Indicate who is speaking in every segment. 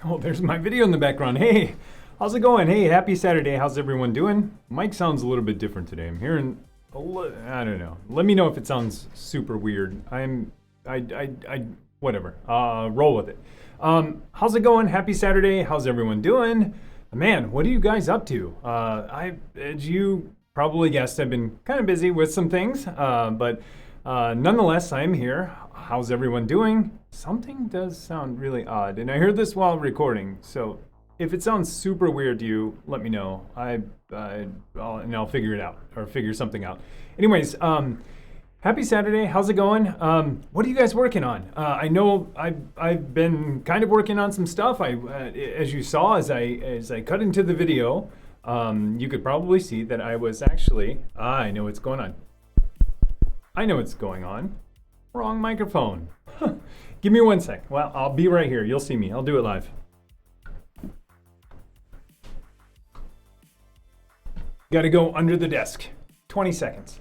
Speaker 1: Oh, there's my video in the background. Hey, how's it going? Hey, happy Saturday. How's everyone doing? Mic sounds a little bit different today. I'm hearing, I don't know. Let me know if it sounds super weird. Whatever. Roll with it. How's it going? Happy Saturday. How's everyone doing? Man, what are you guys up to? As you probably guessed, I've been kind of busy with some things, but nonetheless, I'm here. How's everyone doing? Something does sound really odd, and I heard this while recording, so if it sounds super weird to you, let me know. I'll figure it out, or figure something out. Anyways, happy Saturday. How's it going? What are you guys working on? I know I've been kind of working on some stuff. As you saw, as I cut into the video, you could probably see that I was actually. I know what's going on. I know what's going on. Wrong microphone. Give me 1 sec. Well, I'll be right here. You'll see me. I'll do it live. Got to go under the desk. 20 seconds.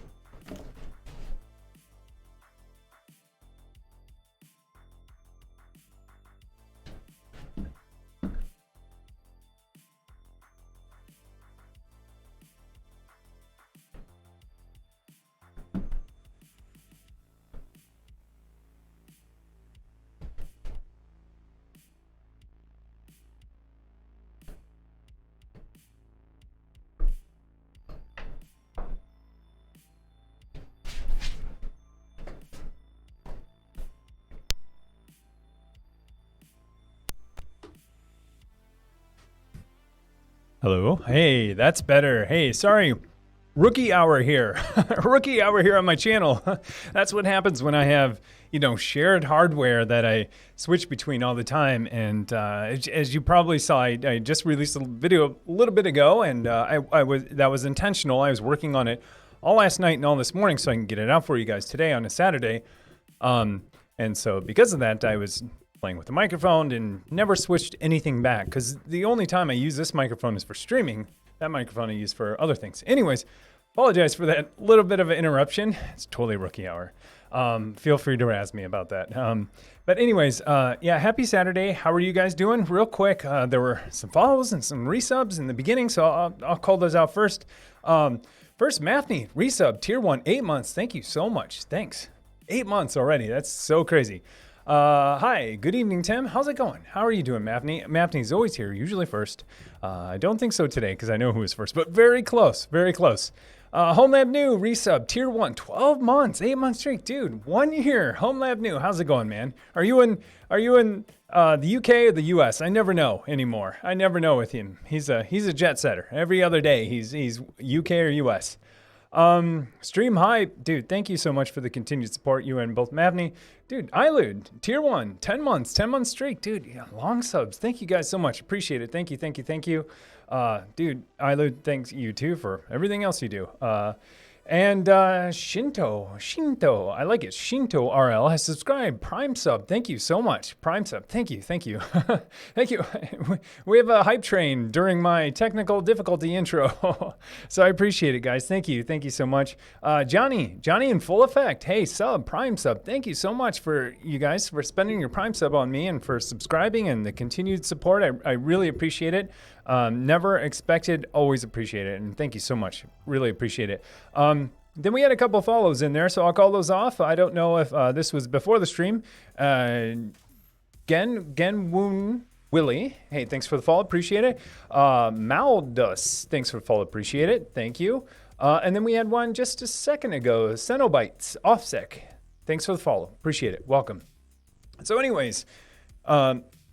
Speaker 1: Hello. Hey, that's better. Hey, sorry. Rookie hour here. Rookie hour here on my channel. That's what happens when I have, shared hardware that I switch between all the time. And as you probably saw, I just released a video a little bit ago, and that was intentional. I was working on it all last night and all this morning so I can get it out for you guys today on a Saturday. And so because of that, I was playing with the microphone and never switched anything back, because the only time I use this microphone is for streaming. That microphone I use for other things. Anyways, apologize for that little bit of an interruption. It's totally rookie hour. Feel free to razz me about that. But anyways, happy Saturday. How are you guys doing? Real quick, there were some follows and some resubs in the beginning, so I'll call those out first. First, Mathny, resub, tier 1, 8 months. Thank you so much. Thanks. 8 months already. That's so crazy. Hi, good evening, Tim. How's it going? How are you doing, Mathny? Mathny's always here, usually first. I don't think so today because I know who is first, but very close, very close. HomeLab New, resub, tier 1, 12 months, 8 months straight. Dude, 1 year. HomeLab New, how's it going, man? Are you in the UK or the US? I never know anymore. I never know with him. He's a jet setter. Every other day, he's UK or US. Stream Hype, dude, thank you so much for the continued support, you and both Mavney. Dude, Ilud, tier 1, 10 months straight. Dude, yeah, long subs. Thank you guys so much. Appreciate it. Thank you. Dude, Ilud, thanks you too for everything else you do. And Shinto, I like it. Shinto RL has subscribed. Prime sub, thank you so much. Prime sub, thank you. Thank you. We have a hype train during my technical difficulty intro. So I appreciate it, guys. Thank you so much. Johnny in full effect. Hey, Prime sub. Thank you so much for you guys for spending your Prime sub on me and for subscribing and the continued support. I really appreciate it. Never expected, always appreciate it. And thank you so much. Really appreciate it. Then we had a couple follows in there, so I'll call those off. I don't know if this was before the stream. Gen Woon Willie, hey, thanks for the follow, appreciate it. Maldus, thanks for the follow, appreciate it. Thank you. And then we had one just a second ago, Cenobites, Offsec. Thanks for the follow, appreciate it. Welcome. So anyways,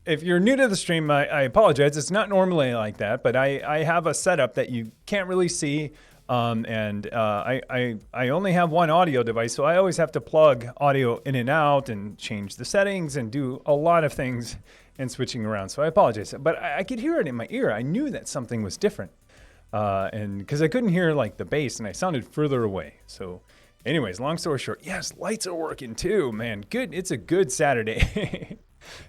Speaker 1: if you're new to the stream, I apologize. It's not normally like that, but I have a setup that you can't really see. I only have one audio device, so I always have to plug audio in and out and change the settings and do a lot of things and switching around. So I apologize, but I could hear it in my ear. I knew that something was different, and because I couldn't hear like the bass and I sounded further away. So anyways, long story short, yes, lights are working too, man. Good. It's a good Saturday.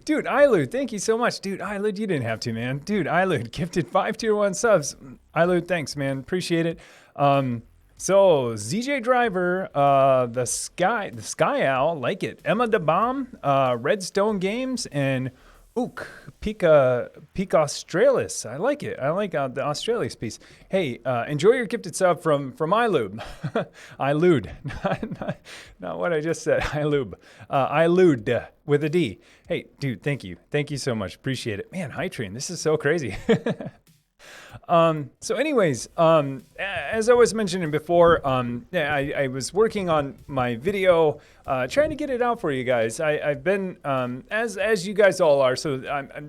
Speaker 1: Dude, Ilud, thank you so much. Dude, Ilud, you didn't have to, man. Dude, Ilud gifted 5 tier 1 subs. Ilud, thanks, man. Appreciate it. So ZJ Driver, the Sky Owl, like it. Emma the Bomb, Redstone Games, and Ook, Peak Australis. I like it. I like the Australis piece. Hey, enjoy your gifted sub from iLube. iLude. Not what I just said. iLube. iLude with a D. Hey, dude, thank you. Thank you so much. Appreciate it. Man, High Train, this is so crazy. So anyways, as I was mentioning before, I was working on my video, trying to get it out for you guys. I've been, as you guys all are, so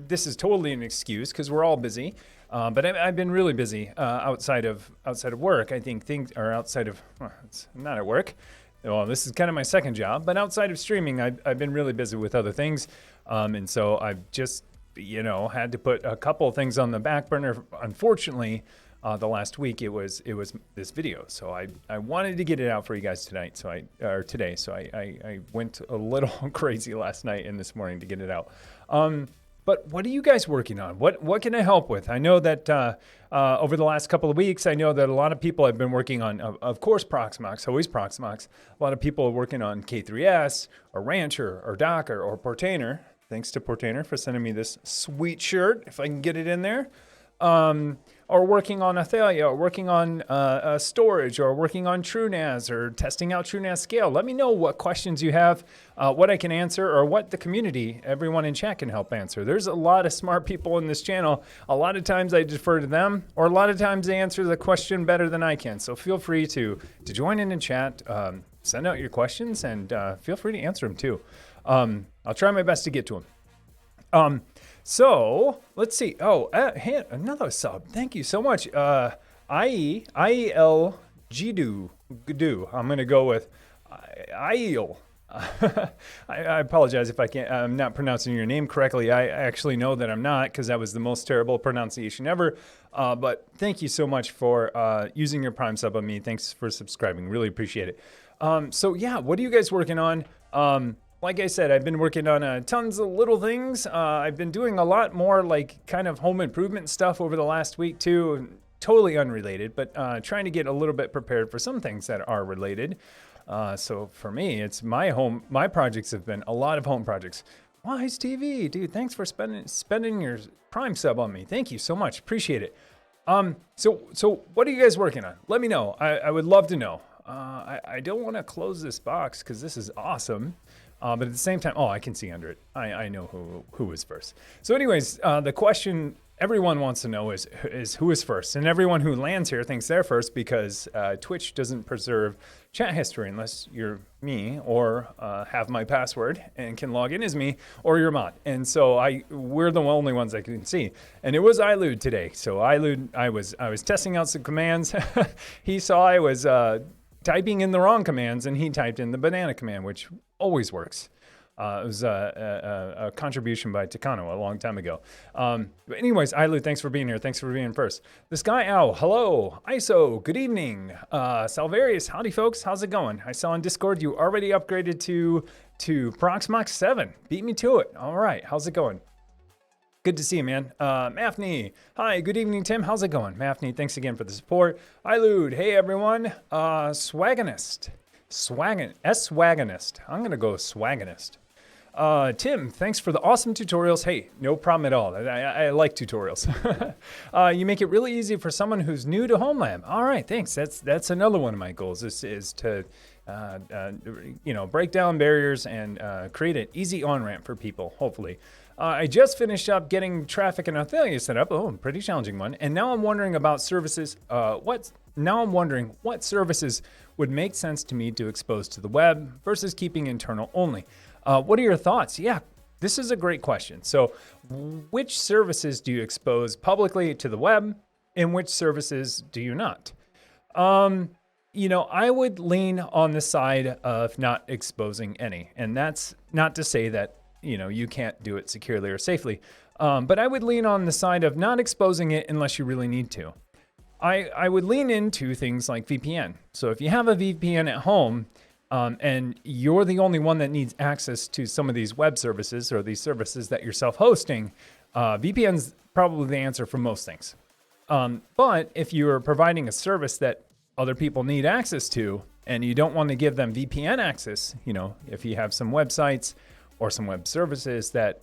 Speaker 1: this is totally an excuse because we're all busy. But I've been really busy outside of work. I think things are outside of, it's not at work. Well, this is kind of my second job, but outside of streaming, I've been really busy with other things. And so I've just had to put a couple of things on the back burner. Unfortunately, the last week it was this video, so I wanted to get it out for you guys tonight. Today. So I went a little crazy last night and this morning to get it out. But what are you guys working on? What can I help with? I know that over the last couple of weeks, I know that a lot of people have been working on, of course, Proxmox, always Proxmox. A lot of people are working on K3s or Rancher or Docker or Portainer. Thanks to Portainer for sending me this sweet shirt, if I can get it in there. Or working on Athalia, or working on storage, or working on TrueNAS, or testing out TrueNAS Scale. Let me know what questions you have, what I can answer, or what the community, everyone in chat can help answer. There's a lot of smart people in this channel. A lot of times I defer to them, or a lot of times they answer the question better than I can. So feel free to join in chat, send out your questions, and feel free to answer them too. I'll try my best to get to them. So let's see. Oh, another sub. Thank you so much. IEL Gdu. I'm going to go with IEL. I apologize if I'm not pronouncing your name correctly. I actually know that I'm not, because that was the most terrible pronunciation ever. But thank you so much for using your Prime sub on me. Thanks for subscribing. Really appreciate it. So yeah, what are you guys working on? Like I said, I've been working on tons of little things. I've been doing a lot more like kind of home improvement stuff over the last week too. Totally unrelated, but trying to get a little bit prepared for some things that are related. So for me, it's my projects have been a lot of home projects. Wise TV, dude, thanks for spending your Prime sub on me. Thank you so much, appreciate it. So what are you guys working on? Let me know, I would love to know. I don't want to close this box because this is awesome. But at the same time, I can see under it. I know who was first. So anyways, the question everyone wants to know is who is first? And everyone who lands here thinks they're first because Twitch doesn't preserve chat history unless you're me or have my password and can log in as me, or you're mod. And so we're the only ones I can see. And it was iLude today. So iLude, I was testing out some commands. He saw I was typing in the wrong commands, and he typed in the banana command, which always works. It was a contribution by Techno a long time ago. But anyways, iLu, thanks for being here. Thanks for being first. The Sky Owl, hello. ISO, good evening. Salvarius, howdy folks, how's it going? I saw on Discord you already upgraded to Proxmox 7. Beat me to it. All right, how's it going? Good to see you, man. Mafney, hi, good evening, Tim. How's it going? Mafney, thanks again for the support. iLude, hey everyone. Swagonist. S-Swagonist. I'm gonna go Swagonist. Tim, thanks for the awesome tutorials. Hey, no problem at all. I like tutorials. You make it really easy for someone who's new to Home Lab. All right, thanks. That's another one of my goals is to break down barriers and create an easy on-ramp for people, hopefully. I just finished up getting traffic and Athalia set up. Oh, pretty challenging one. And now I'm wondering about services. What services would make sense to me to expose to the web versus keeping internal only. What are your thoughts? Yeah, this is a great question. So which services do you expose publicly to the web and which services do you not? I would lean on the side of not exposing any. And that's not to say that you can't do it securely or safely. But I would lean on the side of not exposing it unless you really need to. I would lean into things like VPN. So if you have a VPN at home and you're the only one that needs access to some of these web services or these services that you're self-hosting, VPN's probably the answer for most things. But if you're providing a service that other people need access to and you don't want to give them VPN access, if you have some websites or some web services that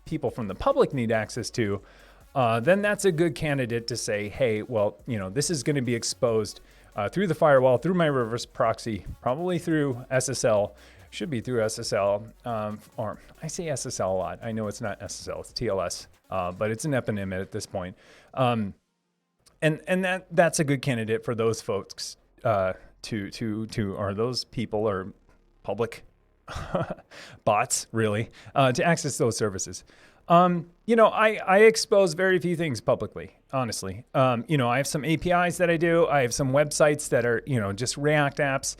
Speaker 1: people from the public need access to, then that's a good candidate to say, hey, well, this is going to be exposed through the firewall, through my reverse proxy, probably through SSL. Should be through SSL, or I say SSL a lot. I know it's not SSL, it's TLS, but it's an eponym at this point. And that's a good candidate for those folks or those people or public bots, really, to access those services. I expose very few things publicly, honestly. I have some APIs that I do. I have some websites that are, just React apps.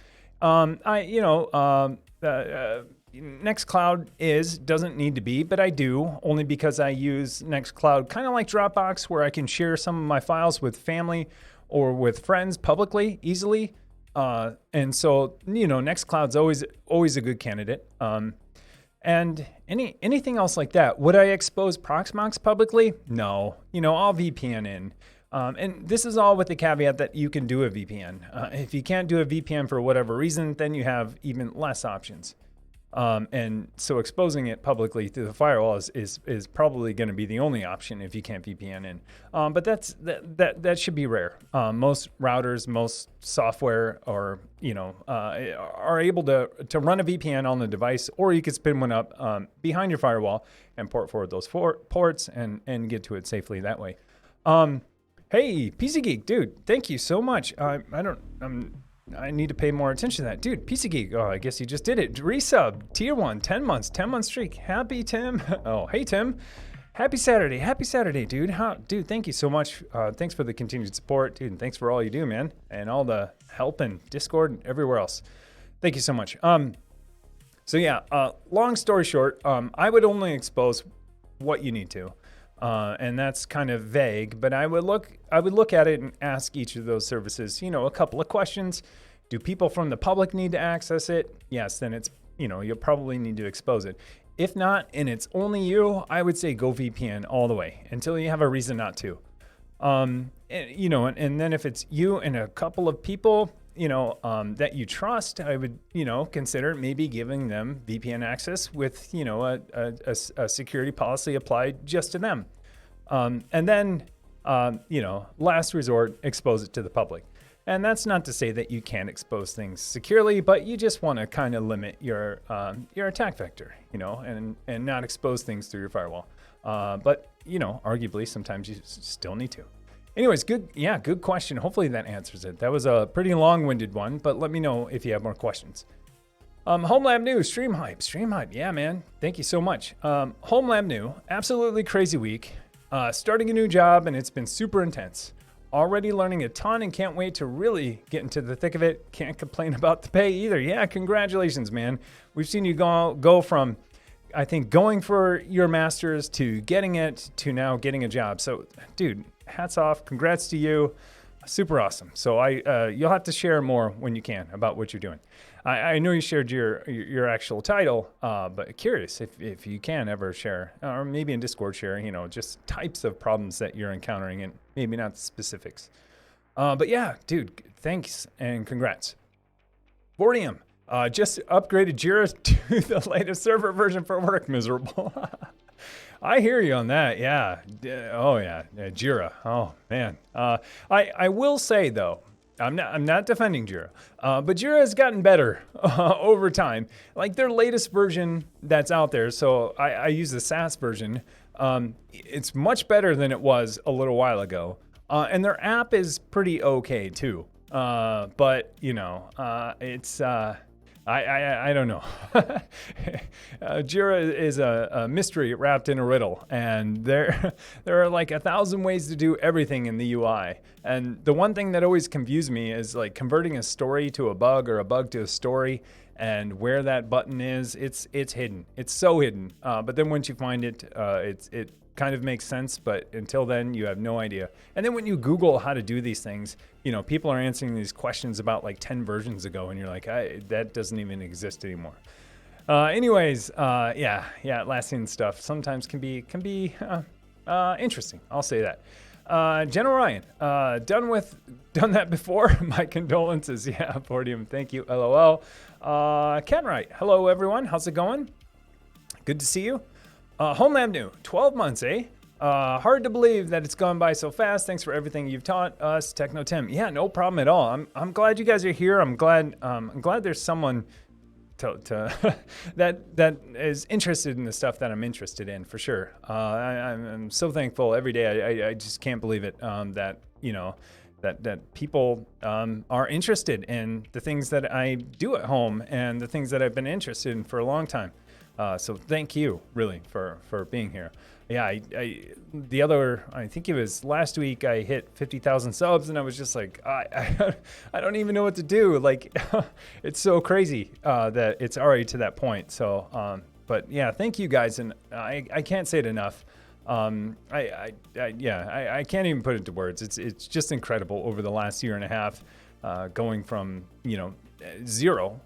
Speaker 1: Nextcloud doesn't need to be, but I do, only because I use Nextcloud kind of like Dropbox, where I can share some of my files with family or with friends publicly, easily. And so, Nextcloud's always a good candidate. And anything else like that. Would I expose Proxmox publicly? No. I'll VPN in. And this is all with the caveat that you can do a VPN. If you can't do a VPN for whatever reason, then you have even less options. And so exposing it publicly through the firewall is probably going to be the only option if you can't VPN in. But that should be rare. Most routers, most software are able to run a VPN on the device, or you could spin one up behind your firewall and port forward those ports and get to it safely that way. Hey, PC Geek, dude, thank you so much. I need to pay more attention to that. Dude, PC Geek, I guess you just did it. Resub, tier 1, 10 months, 10-month streak. Happy, Tim. Oh, hey, Tim. Happy Saturday, dude. Dude, thank you so much. Thanks for the continued support, dude, and thanks for all you do, man, and all the help in Discord and everywhere else. Thank you so much. Long story short, I would only expose what you need to. And that's kind of vague, but I would look at it and ask each of those services, a couple of questions. Do people from the public need to access it? Yes, then it's, you'll probably need to expose it. If not, and it's only you, I would say go VPN all the way until you have a reason not to. And then if it's you and a couple of people, that you trust, I would, consider maybe giving them VPN access with, a security policy applied just to them. And then, last resort, expose it to the public. And that's not to say that you can't expose things securely, but you just want to kind of limit your attack vector, and not expose things through your firewall. But, arguably, sometimes you still need to. Anyways, good question. Hopefully that answers it. That was a pretty long-winded one, but let me know if you have more questions. Home Lab New, Stream Hype. Yeah, man. Thank you so much. Home Lab New, absolutely crazy week. Starting a new job, and it's been super intense. Already learning a ton and can't wait to really get into the thick of it. Can't complain about the pay either. Yeah, congratulations, man. We've seen you go from, I think, going for your master's to getting it to now getting a job. So, dude, hats off. Congrats to you. Super awesome. So you'll have to share more when you can about what you're doing. I know you shared your actual title, but curious if you can ever share, or maybe in Discord share, just types of problems that you're encountering and maybe not the specifics. But yeah, dude, thanks and congrats. Vortium, just upgraded Jira to the latest server version for work. Miserable. I hear you on that. Yeah. Oh yeah. Jira. Oh man. I will say though, I'm not defending Jira, but Jira has gotten better over time. Like their latest version that's out there. So I use the SaaS version. It's much better than it was a little while ago. And their app is pretty okay too. But it's, I don't know. Jira is a mystery wrapped in a riddle, and there are like 1,000 ways to do everything in the UI. And the one thing that always confused me is like converting a story to a bug or a bug to a story, and where that button is. It's hidden. It's so hidden. But then once you find it, it kind of makes sense, but until then you have no idea. And then when you Google how to do these things, people are answering these questions about like 10 versions ago, and you're like, that doesn't even exist anymore. Anyways, Atlassian stuff sometimes can be interesting. I'll say that. General Ryan, done that before. My condolences. Yeah, Podium. Thank you. LOL. Ken Wright. Hello, everyone. How's it going? Good to see you. Homeland New. 12 months, eh? Hard to believe that it's gone by so fast. Thanks for everything you've taught us, Techno Tim. Yeah, no problem at all. I'm glad you guys are here. I'm glad there's someone to that is interested in the stuff that I'm interested in, for sure. I'm so thankful every day. I just can't believe it that that people are interested in the things that I do at home and the things that I've been interested in for a long time. So thank you, really, for being here. Yeah, I think it was last week I hit 50,000 subs, and I was just like, I don't even know what to do. Like, it's so crazy that it's already to that point. So, but yeah, thank you guys, and I can't say it enough. I can't even put it into words. It's just incredible over the last year and a half, going from 0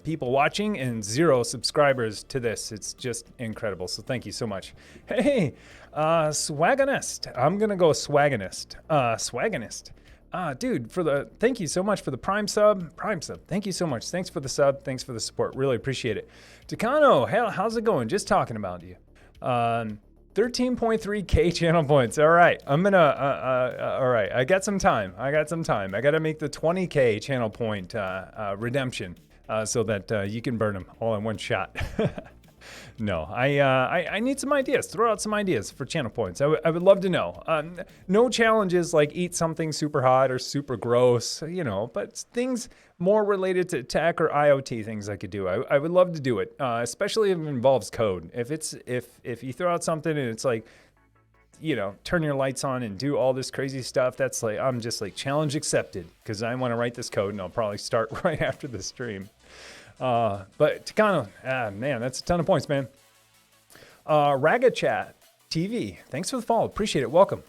Speaker 1: people watching and 0 subscribers to this. It's just incredible. So thank you so much. Hey, Swagonist. I'm gonna go Swagonist. Swagonist. Dude, thank you so much for the Prime sub. Thank you so much. Thanks for the sub. Thanks for the support. Really appreciate it. Takano, how's it going? Just talking about you. 13.3K channel points. All right. I'm going to, all right. I got some time. I got to make the 20K channel point redemption so that you can burn them all in one shot. No, I need some ideas. Throw out some ideas for channel points. I would love to know. No challenges like eat something super hot or super gross, but things more related to tech or IoT things I could do. I would love to do it, especially if it involves code. If you throw out something and it's like, turn your lights on and do all this crazy stuff, that's like, I'm just like challenge accepted, because I want to write this code, and I'll probably start right after the stream. But Takano, man, that's a ton of points, man. Ragachat TV, thanks for the follow. Appreciate it. Welcome.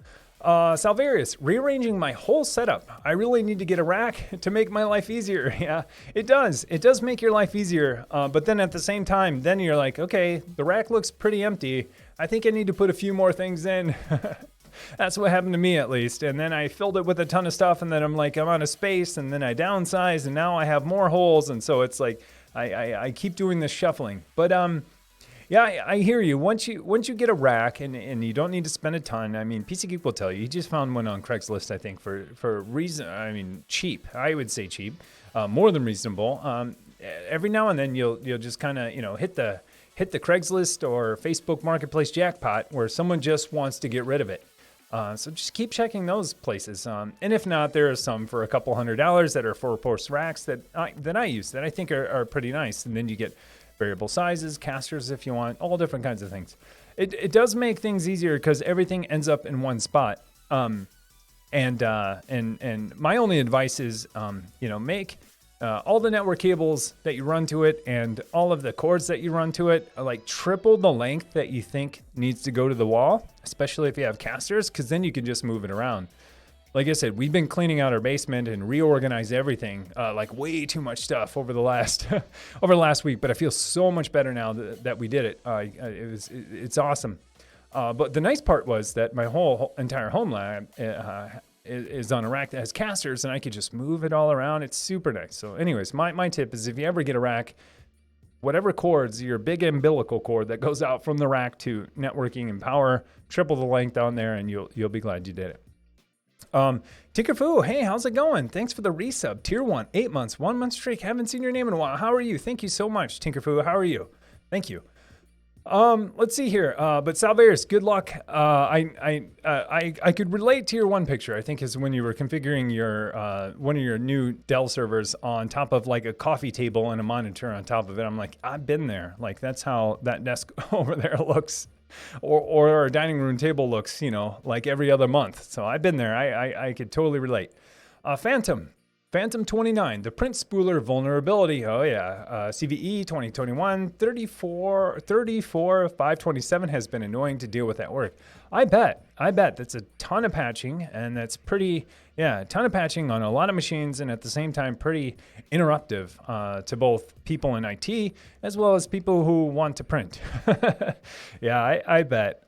Speaker 1: Salvarius, rearranging my whole setup. I really need to get a rack to make my life easier. Yeah, it does. It does make your life easier. But then at the same time, then you're like, okay, the rack looks pretty empty. I think I need to put a few more things in. That's what happened to me, at least. And then I filled it with a ton of stuff, and then I'm like, I'm out of space, and then I downsize, and now I have more holes. And so it's like, I keep doing this shuffling. But yeah, I hear you. Once you get a rack, and you don't need to spend a ton. I mean, PC Geek will tell you. He just found one on Craigslist, I think, for reason. I mean, cheap. I would say cheap, more than reasonable. Every now and then you'll just kind of hit the Craigslist or Facebook Marketplace jackpot where someone just wants to get rid of it. So just keep checking those places. And if not, there are some for a couple $100 that are 4-post racks that I use that I think are pretty nice. And then you get variable sizes, casters if you want, all different kinds of things. It does make things easier because everything ends up in one spot. And my only advice is, make all the network cables that you run to it and all of the cords that you run to it are like triple the length that you think needs to go to the wall, especially if you have casters, because then you can just move it around. Like I said, we've been cleaning out our basement and reorganized everything, like way too much stuff over the last week. But I feel so much better now that we did it. It's awesome. But the nice part was that my entire home lab is on a rack that has casters, and I could just move it all around. It's super nice. So anyways, my tip is if you ever get a rack, whatever cords, your big umbilical cord that goes out from the rack to networking and power, triple the length on there, and you'll be glad you did it. Tinkerfu, hey, how's it going? Thanks for the resub. Tier 1, 8 months, 1 month streak. Haven't seen your name in a while. How are you? Thank you so much, Tinkerfu. How are you? Thank you. Let's see here. But Salvarius, good luck. I could relate to your one picture. I think is when you were configuring your one of your new Dell servers on top of like a coffee table and a monitor on top of it. I'm like, I've been there. Like that's how that desk over there looks, or our dining room table looks. Like every other month. So I've been there. I could totally relate. Phantom 29, the print spooler vulnerability. Oh yeah, CVE 2021 34.527 has been annoying to deal with at work. I bet that's a ton of patching, and that's a ton of patching on a lot of machines, and at the same time pretty interruptive to both people in IT as well as people who want to print. Yeah, I bet.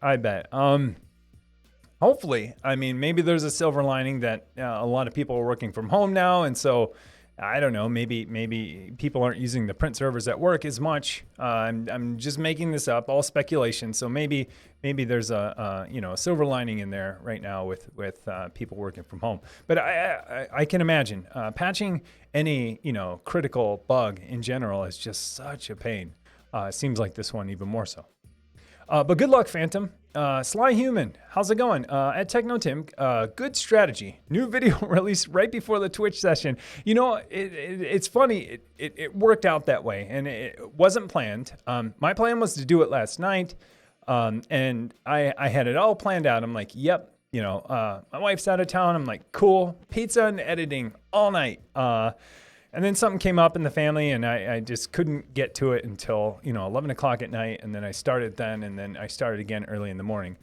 Speaker 1: hopefully, I mean, maybe there's a silver lining that a lot of people are working from home now, and so I don't know. Maybe people aren't using the print servers at work as much. I'm just making this up, all speculation. So maybe there's a silver lining in there right now with people working from home. But I can imagine patching any critical bug in general is just such a pain. It seems like this one even more so. But good luck, Phantom. Sly Human, how's it going? At Techno Tim, good strategy. New video released right before the Twitch session. It's funny. It worked out that way, and it wasn't planned. My plan was to do it last night, and I had it all planned out. I'm like, yep. My wife's out of town. I'm like, cool. Pizza and editing all night. And then something came up in the family, and I just couldn't get to it until 11 o'clock at night, and then I started then, and then I started again early in the morning.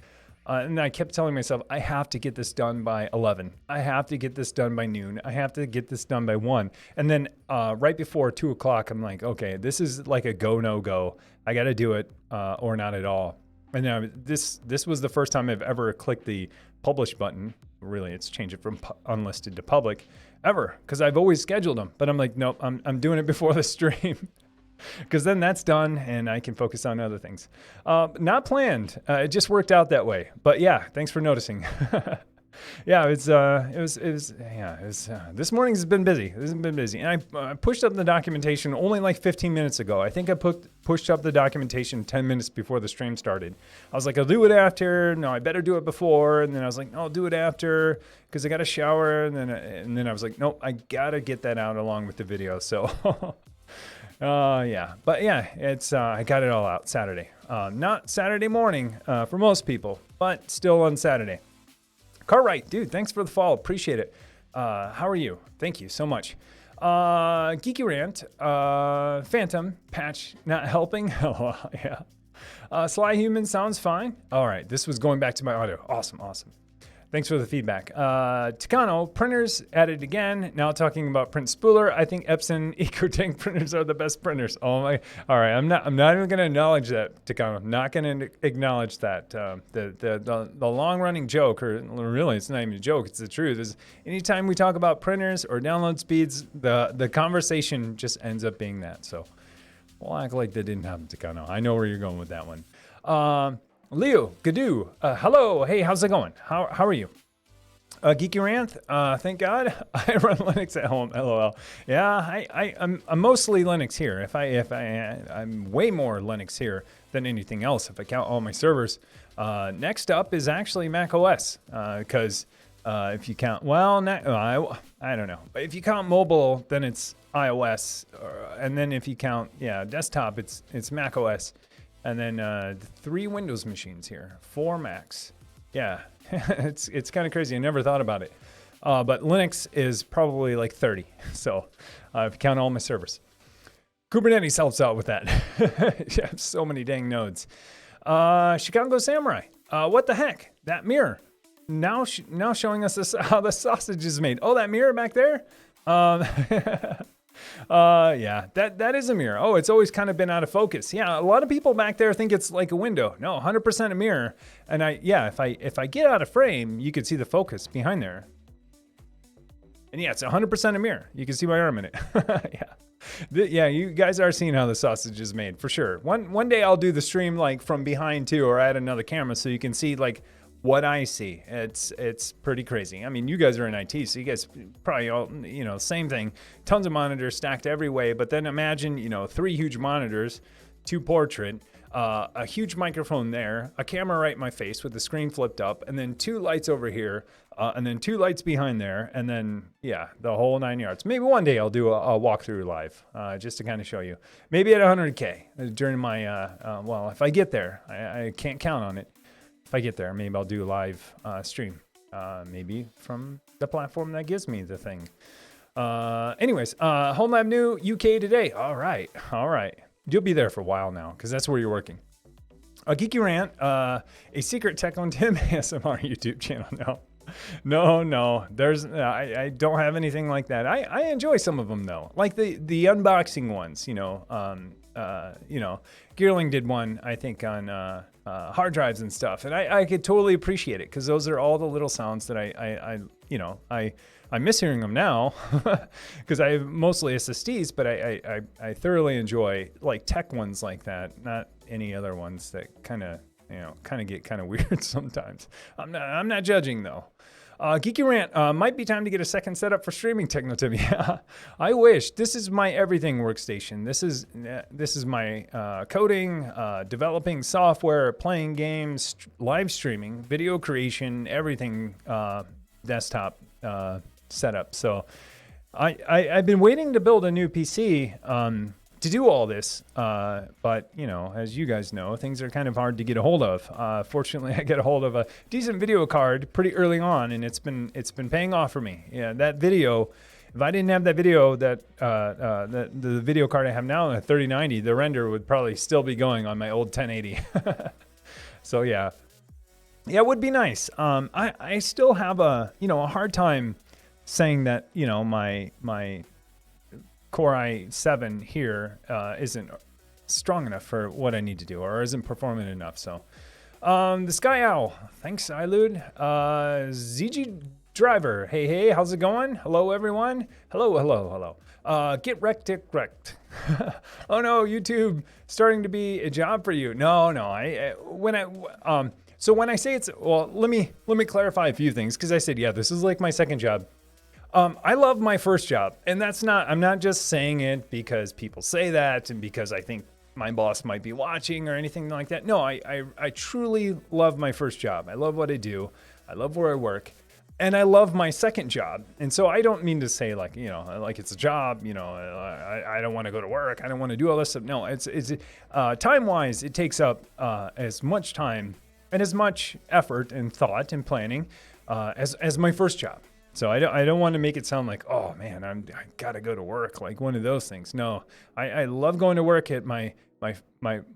Speaker 1: And I kept telling myself, I have to get this done by 11. I have to get this done by noon. I have to get this done by 1. And then right before 2 o'clock, I'm like, okay, this is like a go, no go. I got to do it or not at all. And now this was the first time I've ever clicked the publish button. Really, it's changed it from unlisted to public ever, because I've always scheduled them. But I'm like, nope, I'm doing it before the stream, because then that's done and I can focus on other things. Not planned. It just worked out that way. But yeah, thanks for noticing. Yeah, this morning has been busy. This has been busy. And I pushed up the documentation only like 15 minutes ago. I think I pushed up the documentation 10 minutes before the stream started. I was like, I'll do it after. No, I better do it before. And then I was like, no, I'll do it after because I got to shower. And then I was like, nope, I got to get that out along with the video. So, yeah. But yeah, it's I got it all out Saturday. Not Saturday morning for most people, but still on Saturday. Cartwright, dude, thanks for the follow. Appreciate it. How are you? Thank you so much. Geeky Rant, Phantom, patch not helping. Yeah. Sly Human sounds fine. All right, this was going back to my audio. Awesome. Thanks for the feedback. Takano, printers added again. Now talking about print spooler. I think Epson EcoTank printers are the best printers. Oh my! All right, I'm not even going to acknowledge that, Takano. I'm not going to acknowledge that. The long-running joke, or really, it's not even a joke. It's the truth. Is anytime we talk about printers or download speeds, the conversation just ends up being that. So we'll act like that didn't happen, Takano. I know where you're going with that one. Leo, Gadoo, hello. Hey, how's it going? How are you? Geeky Rant, thank God I run Linux at home. LOL. Yeah, I'm mostly Linux here. I'm way more Linux here than anything else if I count all my servers. Next up is actually Mac OS because if you count, I don't know. If you count mobile, then it's iOS, and then if you count desktop, it's Mac OS. And then 3 Windows machines here, 4 Macs. Yeah, it's kind of crazy. I never thought about it. But Linux is probably like 30. So if you count all my servers. Kubernetes helps out with that. You have so many dang nodes. Chicago Samurai. What the heck? That mirror. Now showing us how the sausage is made. Oh, that mirror back there? Yeah, that is a mirror. Oh, it's always kind of been out of focus. Yeah, a lot of people back there think it's like a window. No, 100% a mirror. And if I get out of frame, you can see the focus behind there. And yeah, it's 100% a mirror. You can see my arm in it. Yeah, you guys are seeing how the sausage is made for sure. One day I'll do the stream like from behind too, or add another camera so you can see like what I see. It's pretty crazy. I mean, you guys are in IT, so you guys probably all, same thing. Tons of monitors stacked every way, but then imagine, 3 huge monitors, 2 portrait, a huge microphone there, a camera right in my face with the screen flipped up, and then 2 lights over here, and then 2 lights behind there, and then, the whole 9 yards. Maybe one day I'll do a walkthrough live, just to kind of show you. Maybe at 100K during my, if I get there. I can't count on it. If I get there, maybe I'll do a live stream, maybe from the platform that gives me the thing. Anyways, Home Lab New UK today. All right. You'll be there for a while now because that's where you're working. A Geeky Rant, a secret Techno Tim ASMR YouTube channel. No. I don't have anything like that. I enjoy some of them though, like the unboxing ones. you know, Gearling did one, I think, on hard drives and stuff, and I could totally appreciate it because those are all the little sounds that I miss hearing them now because I have mostly SSDs, but I thoroughly enjoy like tech ones like that, not any other ones that kind of get kind of weird sometimes. I'm not judging though. Geeky Rant, might be time to get a second setup for streaming, Techno Tim. Yeah, I wish. This is my everything workstation. This is my coding, developing software, playing games, live streaming, video creation, everything desktop setup. So I've been waiting to build a new PC to do all this, but you know, as you guys know, things are kind of hard to get a hold of. Fortunately, I got a hold of a decent video card pretty early on, and it's been paying off for me. Yeah, that video. If I didn't have that video, the video card I have now, a 3090, the render would probably still be going on my old 1080. So yeah, it would be nice. I still have a hard time saying that my Core i7 here isn't strong enough for what I need to do or isn't performant enough. So the Sky Owl, thanks Ilud. ZG Driver, hey, how's it going? Hello everyone. Hello. Get wrecked. Oh no, YouTube starting to be a job for you. No, so when I say it's, well, let me clarify a few things because I said, yeah, this is like my second job. I love my first job, and I'm not just saying it because people say that and because I think my boss might be watching or anything like that. No, I truly love my first job. I love what I do. I love where I work, and I love my second job. And so I don't mean to say like it's a job, I don't want to go to work. I don't want to do all this stuff. No, it's time-wise, it takes up as much time and as much effort and thought and planning as my first job. So I don't want to make it sound like, oh man, I gotta go to work, like one of those things. No, I love going to work at my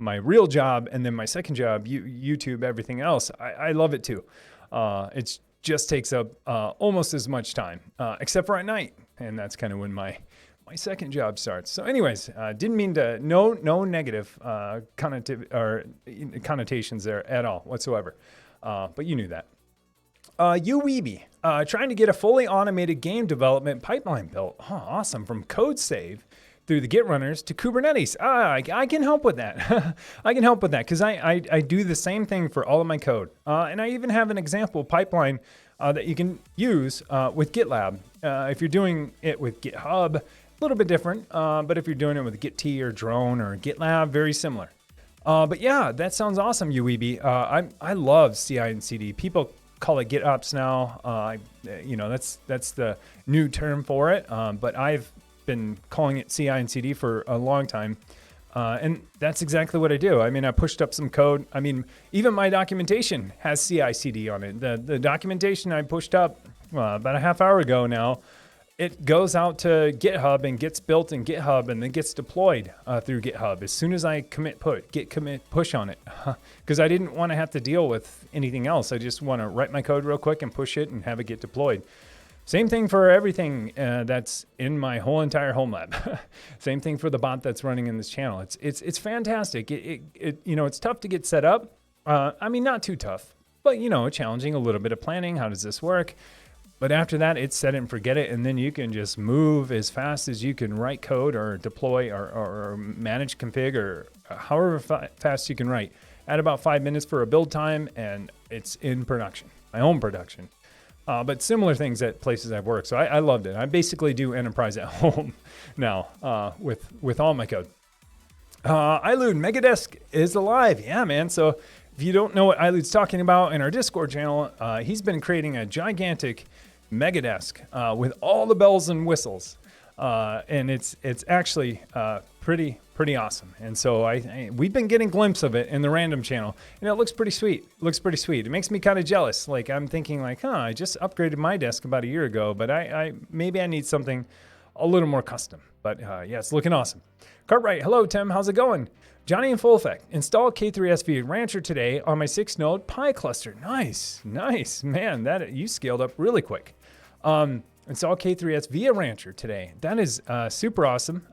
Speaker 1: real job, and then my second job, YouTube, everything else. I love it too. It just takes up almost as much time, except for at night, and that's kind of when my second job starts. So, anyways, didn't mean to no negative connotations there at all whatsoever, but you knew that. Uweeby, trying to get a fully automated game development pipeline built. Oh, awesome. From code save through the Git runners to Kubernetes. I can help with that. I can help with that because I do the same thing for all of my code. And I even have an example pipeline that you can use with GitLab. If you're doing it with GitHub, a little bit different. But if you're doing it with Git or Drone or GitLab, very similar. But yeah, that sounds awesome, Uweeby. I love CI and CD. People call it GitOps now. That's the new term for it. But I've been calling it CI and CD for a long time. And that's exactly what I do. I mean, I pushed up some code. I mean, even my documentation has CI CD on it. The documentation I pushed up about a half hour ago now, it goes out to GitHub and gets built in GitHub and then gets deployed through GitHub as soon as I git commit push on it, because I didn't want to have to deal with anything else. I just want to write my code real quick and push it and have it get deployed. Same thing for everything that's in my whole entire home lab. Same thing for the bot that's running in this channel. It's fantastic. It's tough to get set up. I mean, not too tough, but challenging, a little bit of planning. How does this work? But after that, it's set it and forget it, and then you can just move as fast as you can write code or deploy or manage config or however fast you can write. At about 5 minutes for a build time, and it's in production, my own production. But similar things at places I've worked. So I loved it. I basically do enterprise at home now with all my code. Ilud, Megadesk is alive. Yeah, man. So if you don't know what Ilud's talking about in our Discord channel, he's been creating a gigantic Megadesk with all the bells and whistles. And it's actually pretty awesome. And so we've been getting a glimpse of it in the random channel, and it looks pretty sweet. It makes me kind of jealous. Like I'm thinking like, I just upgraded my desk about a year ago, but maybe I need something a little more custom. But yeah, it's looking awesome. Cartwright, hello Tim, how's it going? Johnny in full effect. Install K3s via Rancher today on my 6-node Pi cluster. Nice, man. That you scaled up really quick. Install K3s via Rancher today. That is super awesome.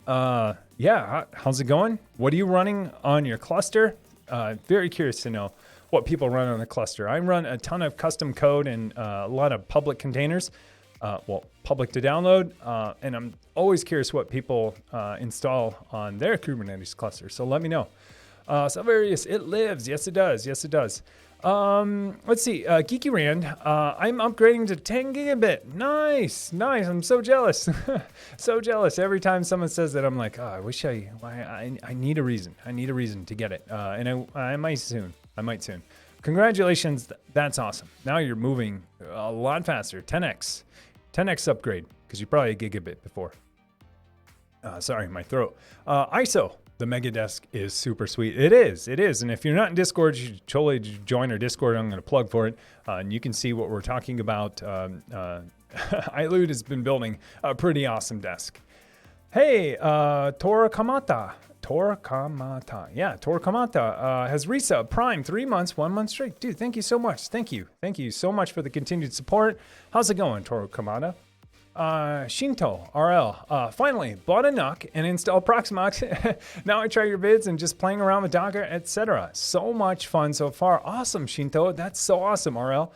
Speaker 1: yeah, how's it going? What are you running on your cluster? Very curious to know what people run on the cluster. I run a ton of custom code and a lot of public containers, public to download, and I'm always curious what people install on their Kubernetes cluster. So let me know. Salvarius, it lives. Yes, it does. Yes, it does. Let's see. Geeky Rand, I'm upgrading to 10 gigabit. Nice. I'm so jealous. So jealous. Every time someone says that, I'm like, oh, I wish I need a reason. I need a reason to get it. And I might soon. Congratulations. That's awesome. Now you're moving a lot faster. 10x upgrade, because you probably had gigabit before. Sorry, my throat. ISO. The Mega Desk is super sweet. It is. And if you're not in Discord, you should totally join our Discord. I'm going to plug for it. And you can see what we're talking about. iLoot has been building a pretty awesome desk. Hey, Tora Kamata. Yeah, Tora Kamata has resub Prime 3 months, 1 month straight. Dude, thank you so much. Thank you so much for the continued support. How's it going, Tora Kamata? Shinto RL, finally bought a NUC and installed Proxmox. Now I try your vids and just playing around with Docker, etc. So much fun so far. Awesome, Shinto. That's so awesome, RL.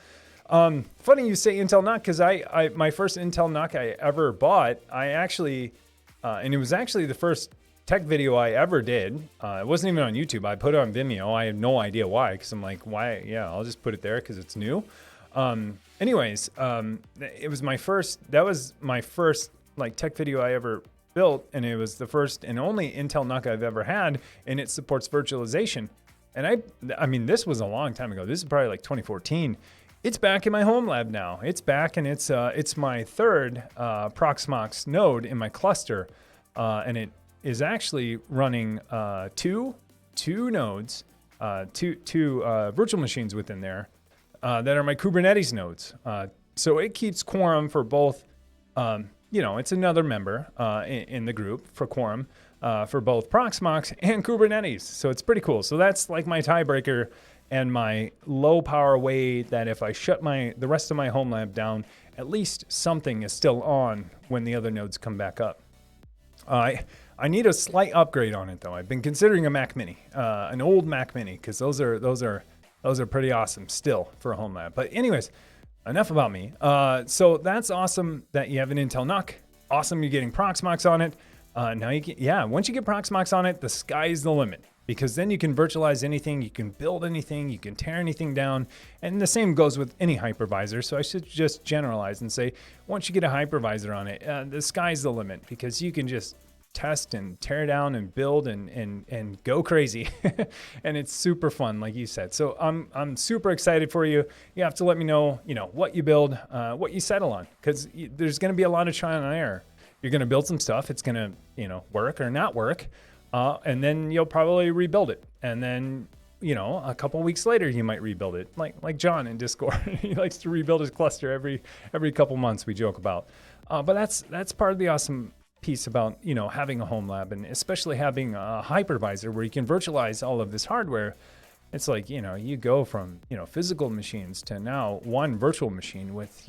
Speaker 1: Funny you say Intel NUC, because I my first Intel NUC I ever bought, I actually, and it was actually the first tech video I ever did. It wasn't even on YouTube. I put it on Vimeo. I had no idea why, because I'm like, why? Yeah, I'll just put it there because it's new. Anyways, it was that was my first like tech video I ever built, and it was the first and only Intel NUC I've ever had, and it supports virtualization. And I mean, this was a long time ago. This is probably like 2014. It's back in my home lab now. It's back, and it's my third Proxmox node in my cluster, and it is actually running two nodes, two virtual machines within there. That are my Kubernetes nodes. So it keeps quorum for both, it's another member in the group for quorum for both Proxmox and Kubernetes. So it's pretty cool. So that's like my tiebreaker and my low power way that if I shut the rest of my home lab down, at least something is still on when the other nodes come back up. I need a slight upgrade on it though. I've been considering a Mac Mini, an old Mac Mini, because those are pretty awesome still for a home lab. But anyways, enough about me. So that's awesome that you have an Intel NUC. Awesome you're getting Proxmox on it. Once you get Proxmox on it, the sky's the limit. Because then you can virtualize anything, you can build anything, you can tear anything down. And the same goes with any hypervisor. So I should just generalize and say, once you get a hypervisor on it, the sky's the limit, because you can just test and tear down and build and go crazy. And it's super fun, like you said. So I'm super excited for you. You have to let me know, what you build, what you settle on, because there's going to be a lot of trial and error. You're going to build some stuff. It's going to, work or not work. And then you'll probably rebuild it. And then, a couple weeks later, you might rebuild it. Like John in Discord, he likes to rebuild his cluster every couple months, we joke about. But that's part of the awesome piece about, having a home lab, and especially having a hypervisor where you can virtualize all of this hardware. It's like, you go from, physical machines to now one virtual machine with,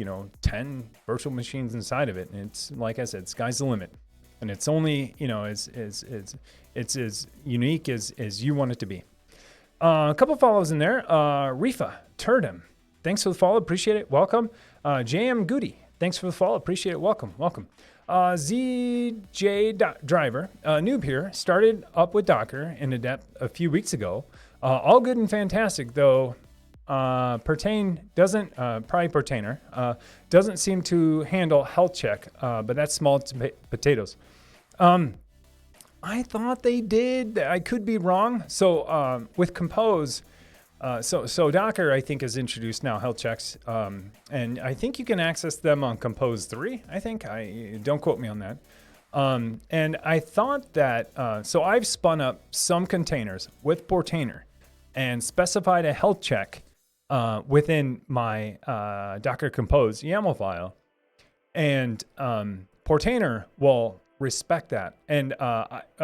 Speaker 1: 10 virtual machines inside of it. And it's, like I said, sky's the limit. And it's only, it's as unique as you want it to be. A couple follows in there. Rifa Turdum, thanks for the follow. Appreciate it. Welcome. JM Goody, thanks for the follow. Appreciate it. Welcome. ZJ Driver, noob here, started up with Docker in Adept a few weeks ago. All good and fantastic, though. Pertainer doesn't seem to handle health check, but that's small potatoes. I thought they did. I could be wrong. So with Compose, so Docker, I think, has introduced now health checks, and I think you can access them on Compose 3. Don't quote me on that. And I thought that, so I've spun up some containers with Portainer and specified a health check within my Docker Compose YAML file, and Portainer will respect that. And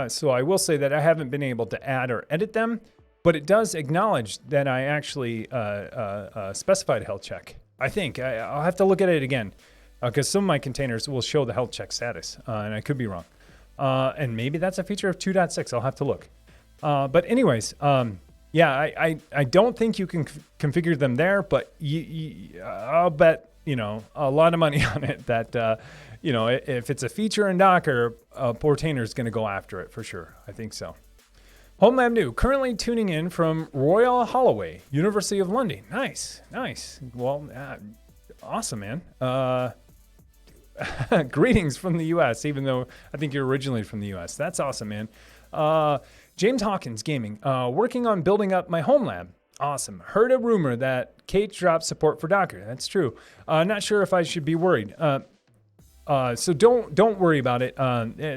Speaker 1: so I will say that I haven't been able to add or edit them, but it does acknowledge that I actually specified a health check. I think I'll have to look at it again, because some of my containers will show the health check status, and I could be wrong. And maybe that's a feature of 2.6. I'll have to look. But anyways, yeah, I don't think you can configure them there, but I'll bet, a lot of money on it that, if it's a feature in Docker, Portainer is going to go after it for sure. I think so. Home Lab New, currently tuning in from Royal Holloway, University of London. Nice. Well, awesome, man. Greetings from the U.S., even though I think you're originally from the U.S. That's awesome, man. James Hawkins Gaming, working on building up my home lab. Awesome. Heard a rumor that Kate dropped support for Docker. That's true. Not sure if I should be worried. So don't worry about it.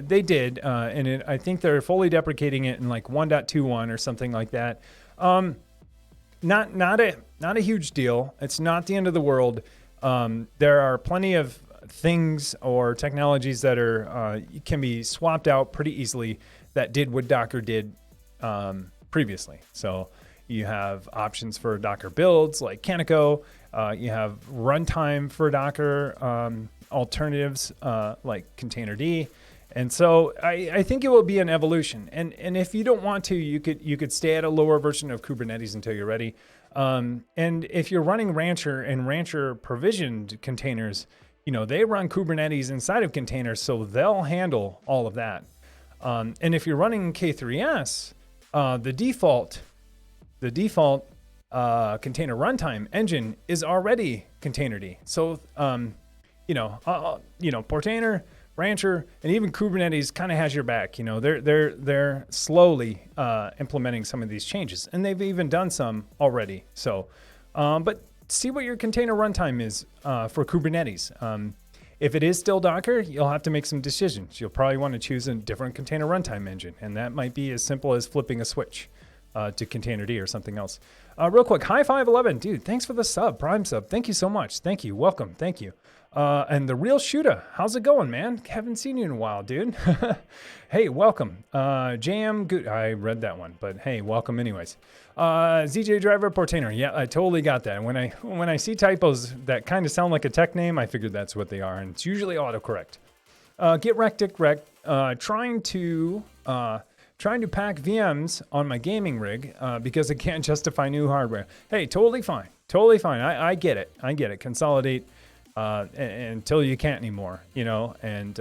Speaker 1: They did, and I think they're fully deprecating it in like 1.21 or something like that. Not a huge deal. It's not the end of the world. There are plenty of things or technologies that are can be swapped out pretty easily that did what Docker did previously. So you have options for Docker builds like Canico. You have runtime for Docker alternatives like Containerd. And so I think it will be an evolution. And if you don't want to, you could stay at a lower version of Kubernetes until you're ready. And if you're running Rancher and Rancher provisioned containers, they run Kubernetes inside of containers, so they'll handle all of that. And if you're running K3s, the default container runtime engine is already Containerd. So, Portainer, Rancher, and even Kubernetes kind of has your back. They're slowly implementing some of these changes, and they've even done some already. So, but see what your container runtime is for Kubernetes. If it is still Docker, you'll have to make some decisions. You'll probably want to choose a different container runtime engine, and that might be as simple as flipping a switch to Containerd or something else. Real quick, High 511, dude, thanks for the Prime sub. Thank you so much. Thank you. Welcome. Thank you. And the Real Shooter, how's it going, man? Haven't seen you in a while, dude. Hey, welcome. JM, good. I read that one, but hey, welcome anyways. ZJ Driver Portainer, yeah, I totally got that. When I see typos that kind of sound like a tech name, I figured that's what they are, and it's usually autocorrect. Get wrecked, Dick wrecked. Trying to pack VMs on my gaming rig because I can't justify new hardware. Hey, totally fine. I get it. Consolidate until you can't anymore, and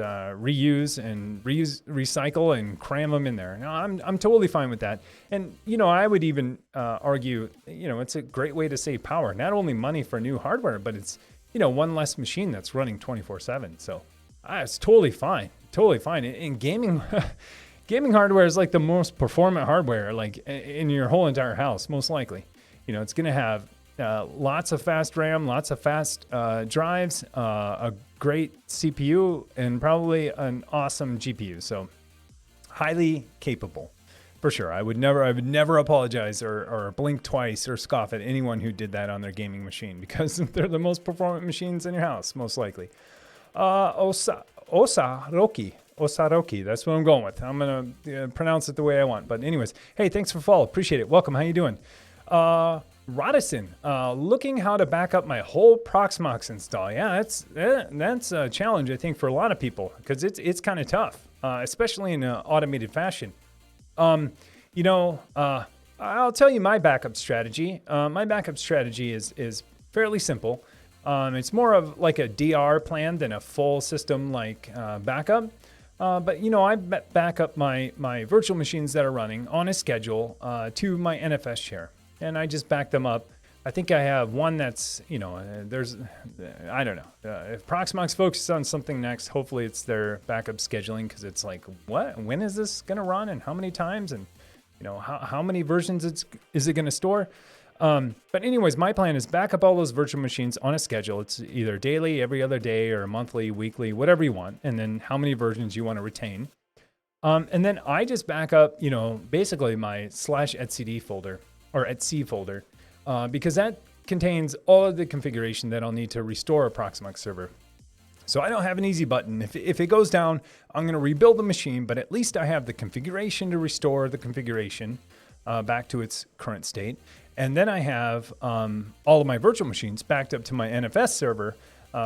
Speaker 1: recycle and cram them in there. No, I'm totally fine with that. And, I would even argue, it's a great way to save power, not only money for new hardware, but it's, one less machine that's running 24/7. So it's totally fine. In gaming, gaming hardware is like the most performant hardware, like in your whole entire house, most likely. It's going to have lots of fast RAM, lots of fast drives, a great CPU, and probably an awesome GPU. So highly capable, for sure. I would never apologize or blink twice or scoff at anyone who did that on their gaming machine, because they're the most performant machines in your house, most likely. Osaroki, that's what I'm going with. I'm going to pronounce it the way I want. But anyways, hey, thanks for follow. Appreciate it. Welcome. How you doing? Rodison, looking how to back up my whole Proxmox install. Yeah, that's a challenge, I think, for a lot of people, because it's kind of tough, especially in an automated fashion. I'll tell you my backup strategy. My backup strategy is fairly simple. It's more of like a DR plan than a full system like backup. But I back up my virtual machines that are running on a schedule to my NFS share. And I just back them up. I think I have one that's, I don't know. If Proxmox focuses on something next, hopefully it's their backup scheduling, because it's like, what? When is this going to run, and how many times, and how many versions is it going to store? But anyways, my plan is back up all those virtual machines on a schedule. It's either daily, every other day, or monthly, weekly, whatever you want, and then how many versions you want to retain. And then I just back up, basically my /etcd folder, or etc folder, because that contains all of the configuration that I'll need to restore a Proxmox server. So I don't have an easy button. If it goes down, I'm going to rebuild the machine, but at least I have the configuration to restore the configuration back to its current state. And then I have all of my virtual machines backed up to my NFS server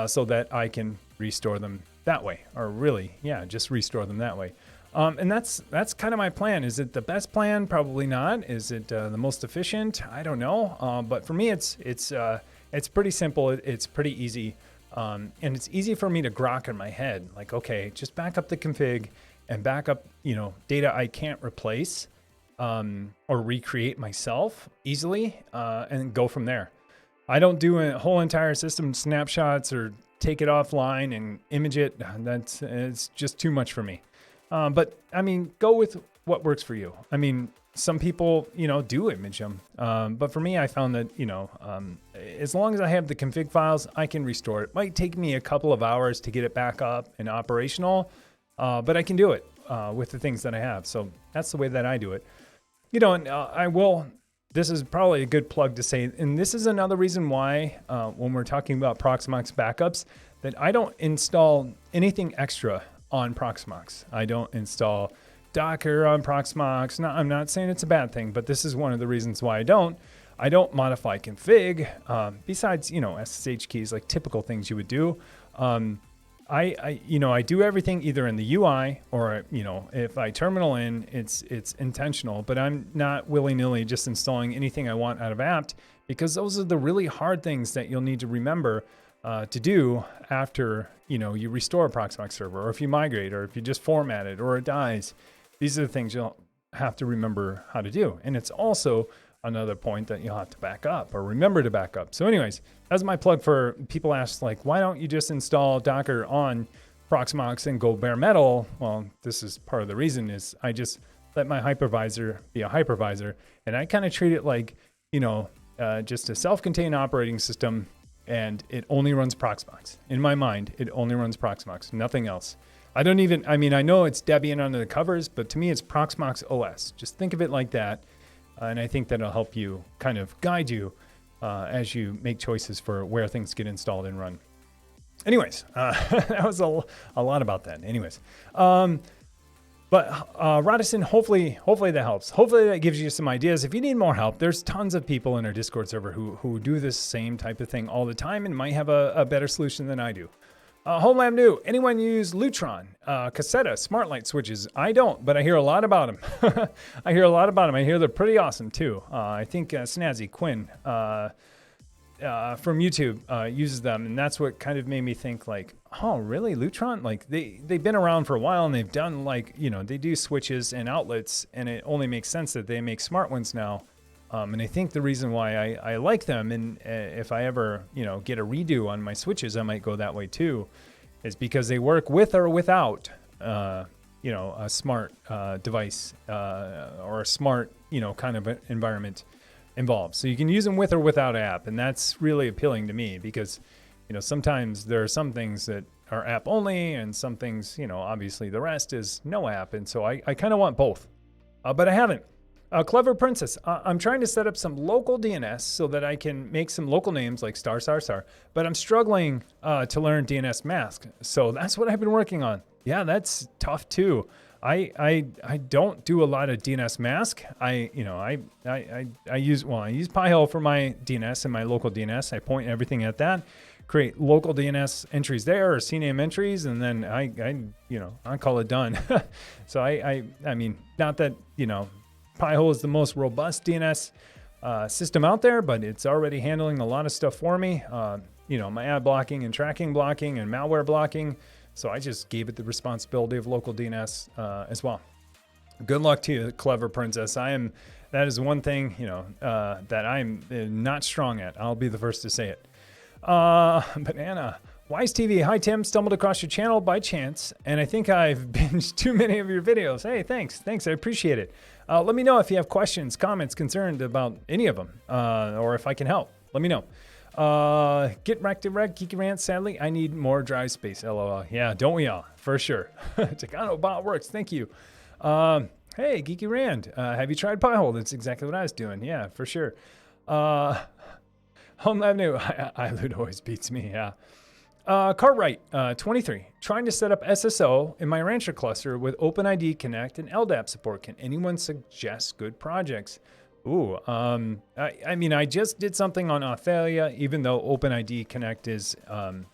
Speaker 1: so that I can restore them that way, or really, just restore them that way. And that's kind of my plan. Is it the best plan? Probably not. Is it the most efficient? I don't know. But for me, it's pretty simple. It's pretty easy, and it's easy for me to grok in my head. Like, okay, just back up the config and back up, data I can't replace or recreate myself easily, and go from there. I don't do a whole entire system snapshots or take it offline and image it. It's just too much for me. But I mean, go with what works for you. I mean, some people, do image them. But for me, I found that, as long as I have the config files, I can restore it. Might take me a couple of hours to get it back up and operational, but I can do it with the things that I have. So that's the way that I do it. And this is probably a good plug to say, and this is another reason why when we're talking about Proxmox backups, that I don't install anything extra on Proxmox. I don't install Docker on Proxmox. No, I'm not saying it's a bad thing, but this is one of the reasons why I don't modify config, besides, SSH keys, like typical things you would do. I do everything either in the UI or, if I terminal in, it's intentional, but I'm not willy-nilly just installing anything I want out of apt, because those are the really hard things that you'll need to remember to do after, you restore a Proxmox server, or if you migrate, or if you just format it, or it dies. These are the things you'll have to remember how to do. And it's also another point that you'll have to back up or remember to back up. So anyways, that's my plug for people ask, like, why don't you just install Docker on Proxmox and go bare metal? Well, this is part of the reason is I just let my hypervisor be a hypervisor, and I kind of treat it like, just a self-contained operating system, and it only runs Proxmox. In my mind, it only runs Proxmox, nothing else. I know it's Debian under the covers, but to me, it's Proxmox OS. Just think of it like that. And I think that'll help you kind of guide you as you make choices for where things get installed and run. Anyways, that was a lot about that. Anyways, but Rodison, hopefully that helps. Hopefully that gives you some ideas. If you need more help, there's tons of people in our Discord server who do this same type of thing all the time and might have a better solution than I do. Homeland New, anyone use Lutron, Cassetta, Smartlight switches? I don't, but I hear a lot about them. I hear they're pretty awesome too. I think Snazzy Quinn from YouTube uses them, and that's what kind of made me think, like, oh, really, Lutron? Like, they've been around for a while, and they've done, like, they do switches and outlets, and it only makes sense that they make smart ones now. And I think the reason why I like them, and if I ever, get a redo on my switches, I might go that way too, is because they work with or without, a smart device or a smart, kind of environment involved. So you can use them with or without app, and that's really appealing to me because, sometimes there are some things that are app only, and some things, obviously the rest is no app, and so I kind of want both, but I haven't. Clever Princess, I'm trying to set up some local DNS so that I can make some local names like ****, but I'm struggling to learn DNS mask. So that's what I've been working on. Yeah, that's tough too. I don't do a lot of DNS mask. I use Pi-hole for my DNS and my local DNS. I point everything at that, create local DNS entries there or CNAME entries, and then I call it done. So I mean, not that, Pi-hole is the most robust DNS system out there, but it's already handling a lot of stuff for me. My ad blocking and tracking blocking and malware blocking. So I just gave it the responsibility of local DNS as well. Good luck to you, Clever Princess. That is one thing, that I'm not strong at. I'll be the first to say it. Banana. Wise TV. Hi, Tim. Stumbled across your channel by chance, and I think I've binged too many of your videos. Hey, thanks. I appreciate it. Let me know if you have questions, comments, concerned about any of them, or if I can help. Let me know. Get wrecked and wreck, Geeky Rant. Sadly, I need more drive space. LOL. Yeah, don't we all? For sure. Takano Bot works. Thank you. Hey, Geeky Rand. Have you tried Pi-hole? That's exactly what I was doing. Yeah, for sure. Home Avenue. iLoot always beats me. Yeah. Cartwright, 23. Trying to set up SSO in my Rancher cluster with OpenID Connect and LDAP support. Can anyone suggest good projects? Ooh, I just did something on Authelia, even though OpenID Connect is in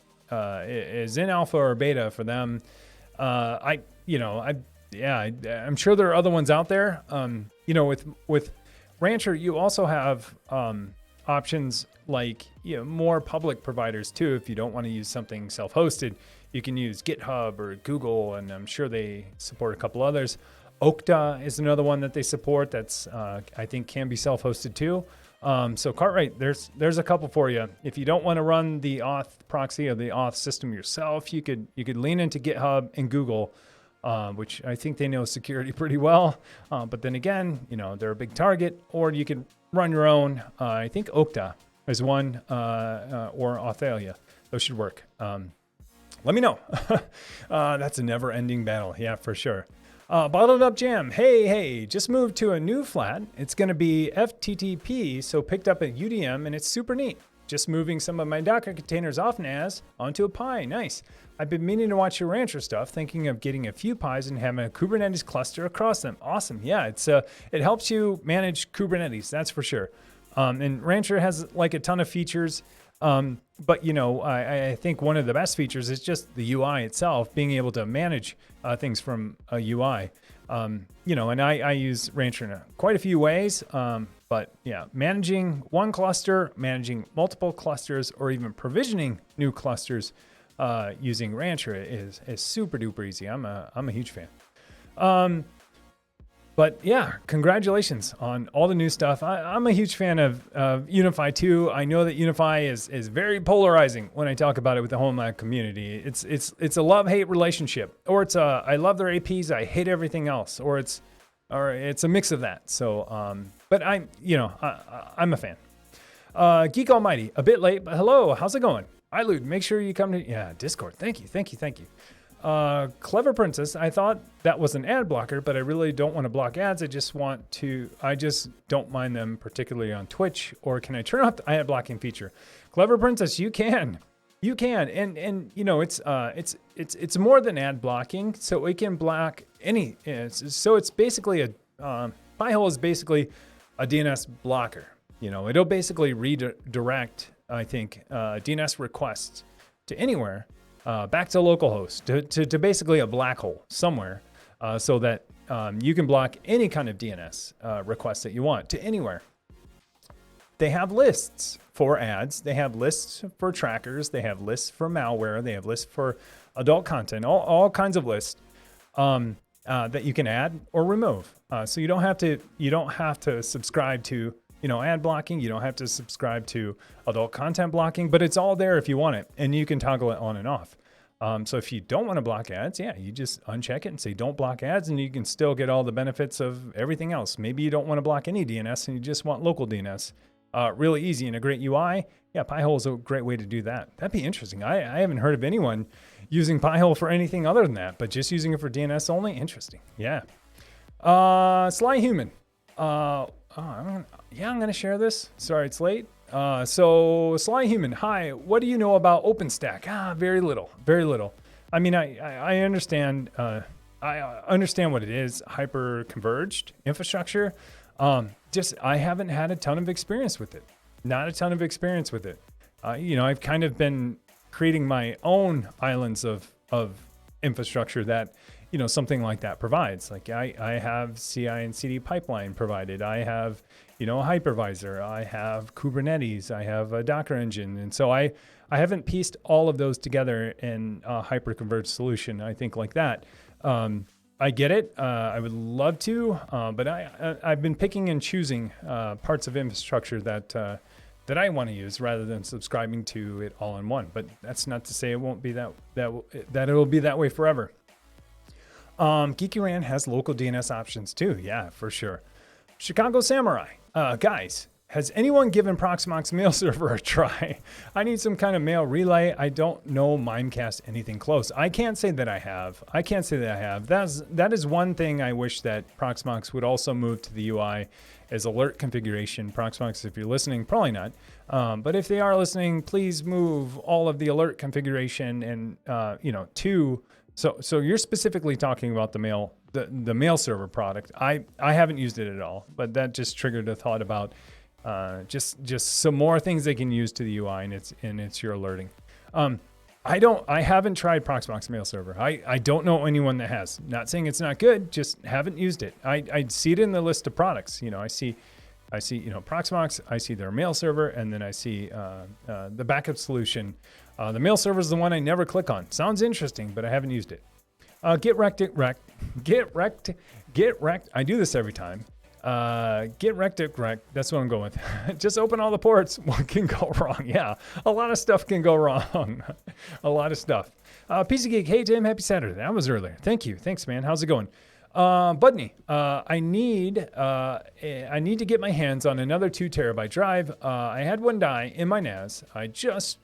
Speaker 1: alpha or beta for them. Yeah, I'm sure there are other ones out there. You know, with Rancher, you also have options like, you know, more public providers too. If you don't want to use something self-hosted, you can use GitHub or Google, and I'm sure they support a couple others. Okta is another one that they support that's I think can be self-hosted too. So Cartwright, there's a couple for you. If you don't want to run the auth proxy or the auth system yourself, you could lean into GitHub and Google, which I think they know security pretty well. But then again, you know, they're a big target. Or you could run your own. I think Okta is one, or Authelia. Those should work. Let me know. That's a never-ending battle. Yeah, for sure. Bottled Up Jam. Hey, just moved to a new flat. It's going to be FTTP, so picked up at UDM, and it's super neat. Just moving some of my Docker containers off NAS onto a Pi. Nice. I've been meaning to watch your Rancher stuff, thinking of getting a few Pis and having a Kubernetes cluster across them. Awesome. Yeah, it helps you manage Kubernetes, that's for sure. And Rancher has like a ton of features. But you know, I think one of the best features is just the UI itself, being able to manage things from a UI. You know, and I use Rancher in quite a few ways. But yeah, managing one cluster, managing multiple clusters, or even provisioning new clusters using Rancher is super duper easy. I'm a huge fan. But yeah, congratulations on all the new stuff. I'm a huge fan of Unify too. I know that Unify is very polarizing when I talk about it with the Homeland community. It's a love-hate relationship, or it's I love their APs, I hate everything else, or it's a mix of that. So, but I'm a fan. Geek Almighty, a bit late, but hello, how's it going? iLoot, make sure you come to Discord. Thank you. Clever Princess, I thought that was an ad blocker, but I really don't want to block ads. I just don't mind them, particularly on Twitch. Or can I turn off the ad blocking feature? Clever Princess, you can, and you know it's more than ad blocking, so it can block any. So it's basically Pi-hole is basically a DNS blocker. You know, it'll basically redirect, I think, DNS requests to anywhere. Back to localhost, to basically a black hole somewhere, so that you can block any kind of DNS request that you want to anywhere. They have lists for ads. They have lists for trackers. They have lists for malware. They have lists for adult content, all kinds of lists that you can add or remove. So you don't have to subscribe to ad blocking. You don't have to subscribe to adult content blocking, but it's all there if you want it, and you can toggle it on and off. So if you don't want to block ads, you just uncheck it and say don't block ads, and you can still get all the benefits of everything else. Maybe you don't want to block any DNS and you just want local DNS. Really easy and a great UI. Yeah, Pi-hole is a great way to do that. That'd be interesting. I haven't heard of anyone using Pi-hole for anything other than that, but just using it for DNS only. Interesting. Yeah. Sly Human. I'm going to share this. Sorry, it's late. So Sly Human, hi, what do you know about OpenStack? Very little. I mean, I understand, I understand what it is, hyper-converged infrastructure. I haven't had a ton of experience with it. Not a ton of experience with it. I've kind of been creating my own islands of infrastructure that, something like that provides. Like I have CI and CD pipeline provided. I have, a hypervisor. I have Kubernetes. I have a Docker engine. And so I haven't pieced all of those together in a hyper-converged solution, I think, like that. I get it. I would love to, but I've been picking and choosing parts of infrastructure that I want to use rather than subscribing to it all in one. But that's not to say it won't be that it'll be that way forever. Geeky Ran has local DNS options too. Yeah, for sure. Chicago Samurai. Guys, has anyone given Proxmox mail server a try? I need some kind of mail relay. I don't know Mimecast anything close. I can't say that I have. That is one thing I wish that Proxmox would also move to the UI is alert configuration. Proxmox, if you're listening, probably not. But if they are listening, please move all of the alert configuration and to. So you're specifically talking about the mail server product. I haven't used it at all, but that just triggered a thought about just some more things they can use to the UI, and it's your alerting. I haven't tried Proxmox mail server. I don't know anyone that has. Not saying it's not good, just haven't used it. I see it in the list of products. I see, Proxmox, I see their mail server, and then I see the backup solution. The mail server is the one I never click on. Sounds interesting, but I haven't used it. Get wrecked. I do this every time. Get wrecked. That's what I'm going with. Just open all the ports. What can go wrong? Yeah, a lot of stuff can go wrong. A lot of stuff. PC Geek, hey Tim, happy Saturday. That was earlier. Thank you. Thanks, man. How's it going? Budney, I need to get my hands on another 2 terabyte drive. I had one die in my NAS. I just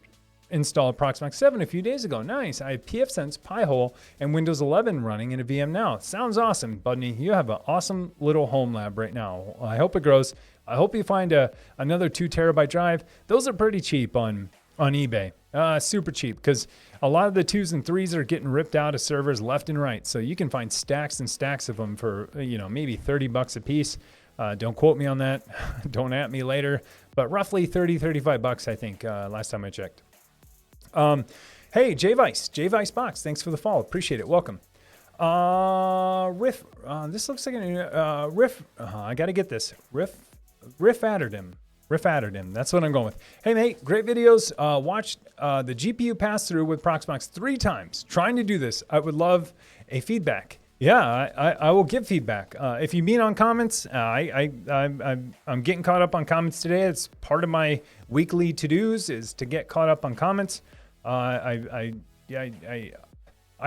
Speaker 1: installed Proxmox 7 a few days ago. Nice. I have pfSense, Pi-hole, and Windows 11 running in a VM now. Sounds awesome, Budney. You have an awesome little home lab right now. I hope it grows. I hope you find another 2 terabyte drive. Those are pretty cheap on eBay. Super cheap, because a lot of the 2s and 3s are getting ripped out of servers left and right. So you can find stacks and stacks of them for maybe $30 a piece. Don't quote me on that. Don't at me later. But roughly $35 I think last time I checked. Hey, J-Vice Box, thanks for the follow. Appreciate it. Welcome. Riff, this looks like a Riff. I got to get this. Riff Adderdam. That's what I'm going with. Hey, mate, great videos. Watched the GPU pass through with Proxmox 3 times. Trying to do this. I would love a feedback. Yeah, I will give feedback. If you mean on comments, I'm getting caught up on comments today. It's part of my weekly to-dos is to get caught up on comments. I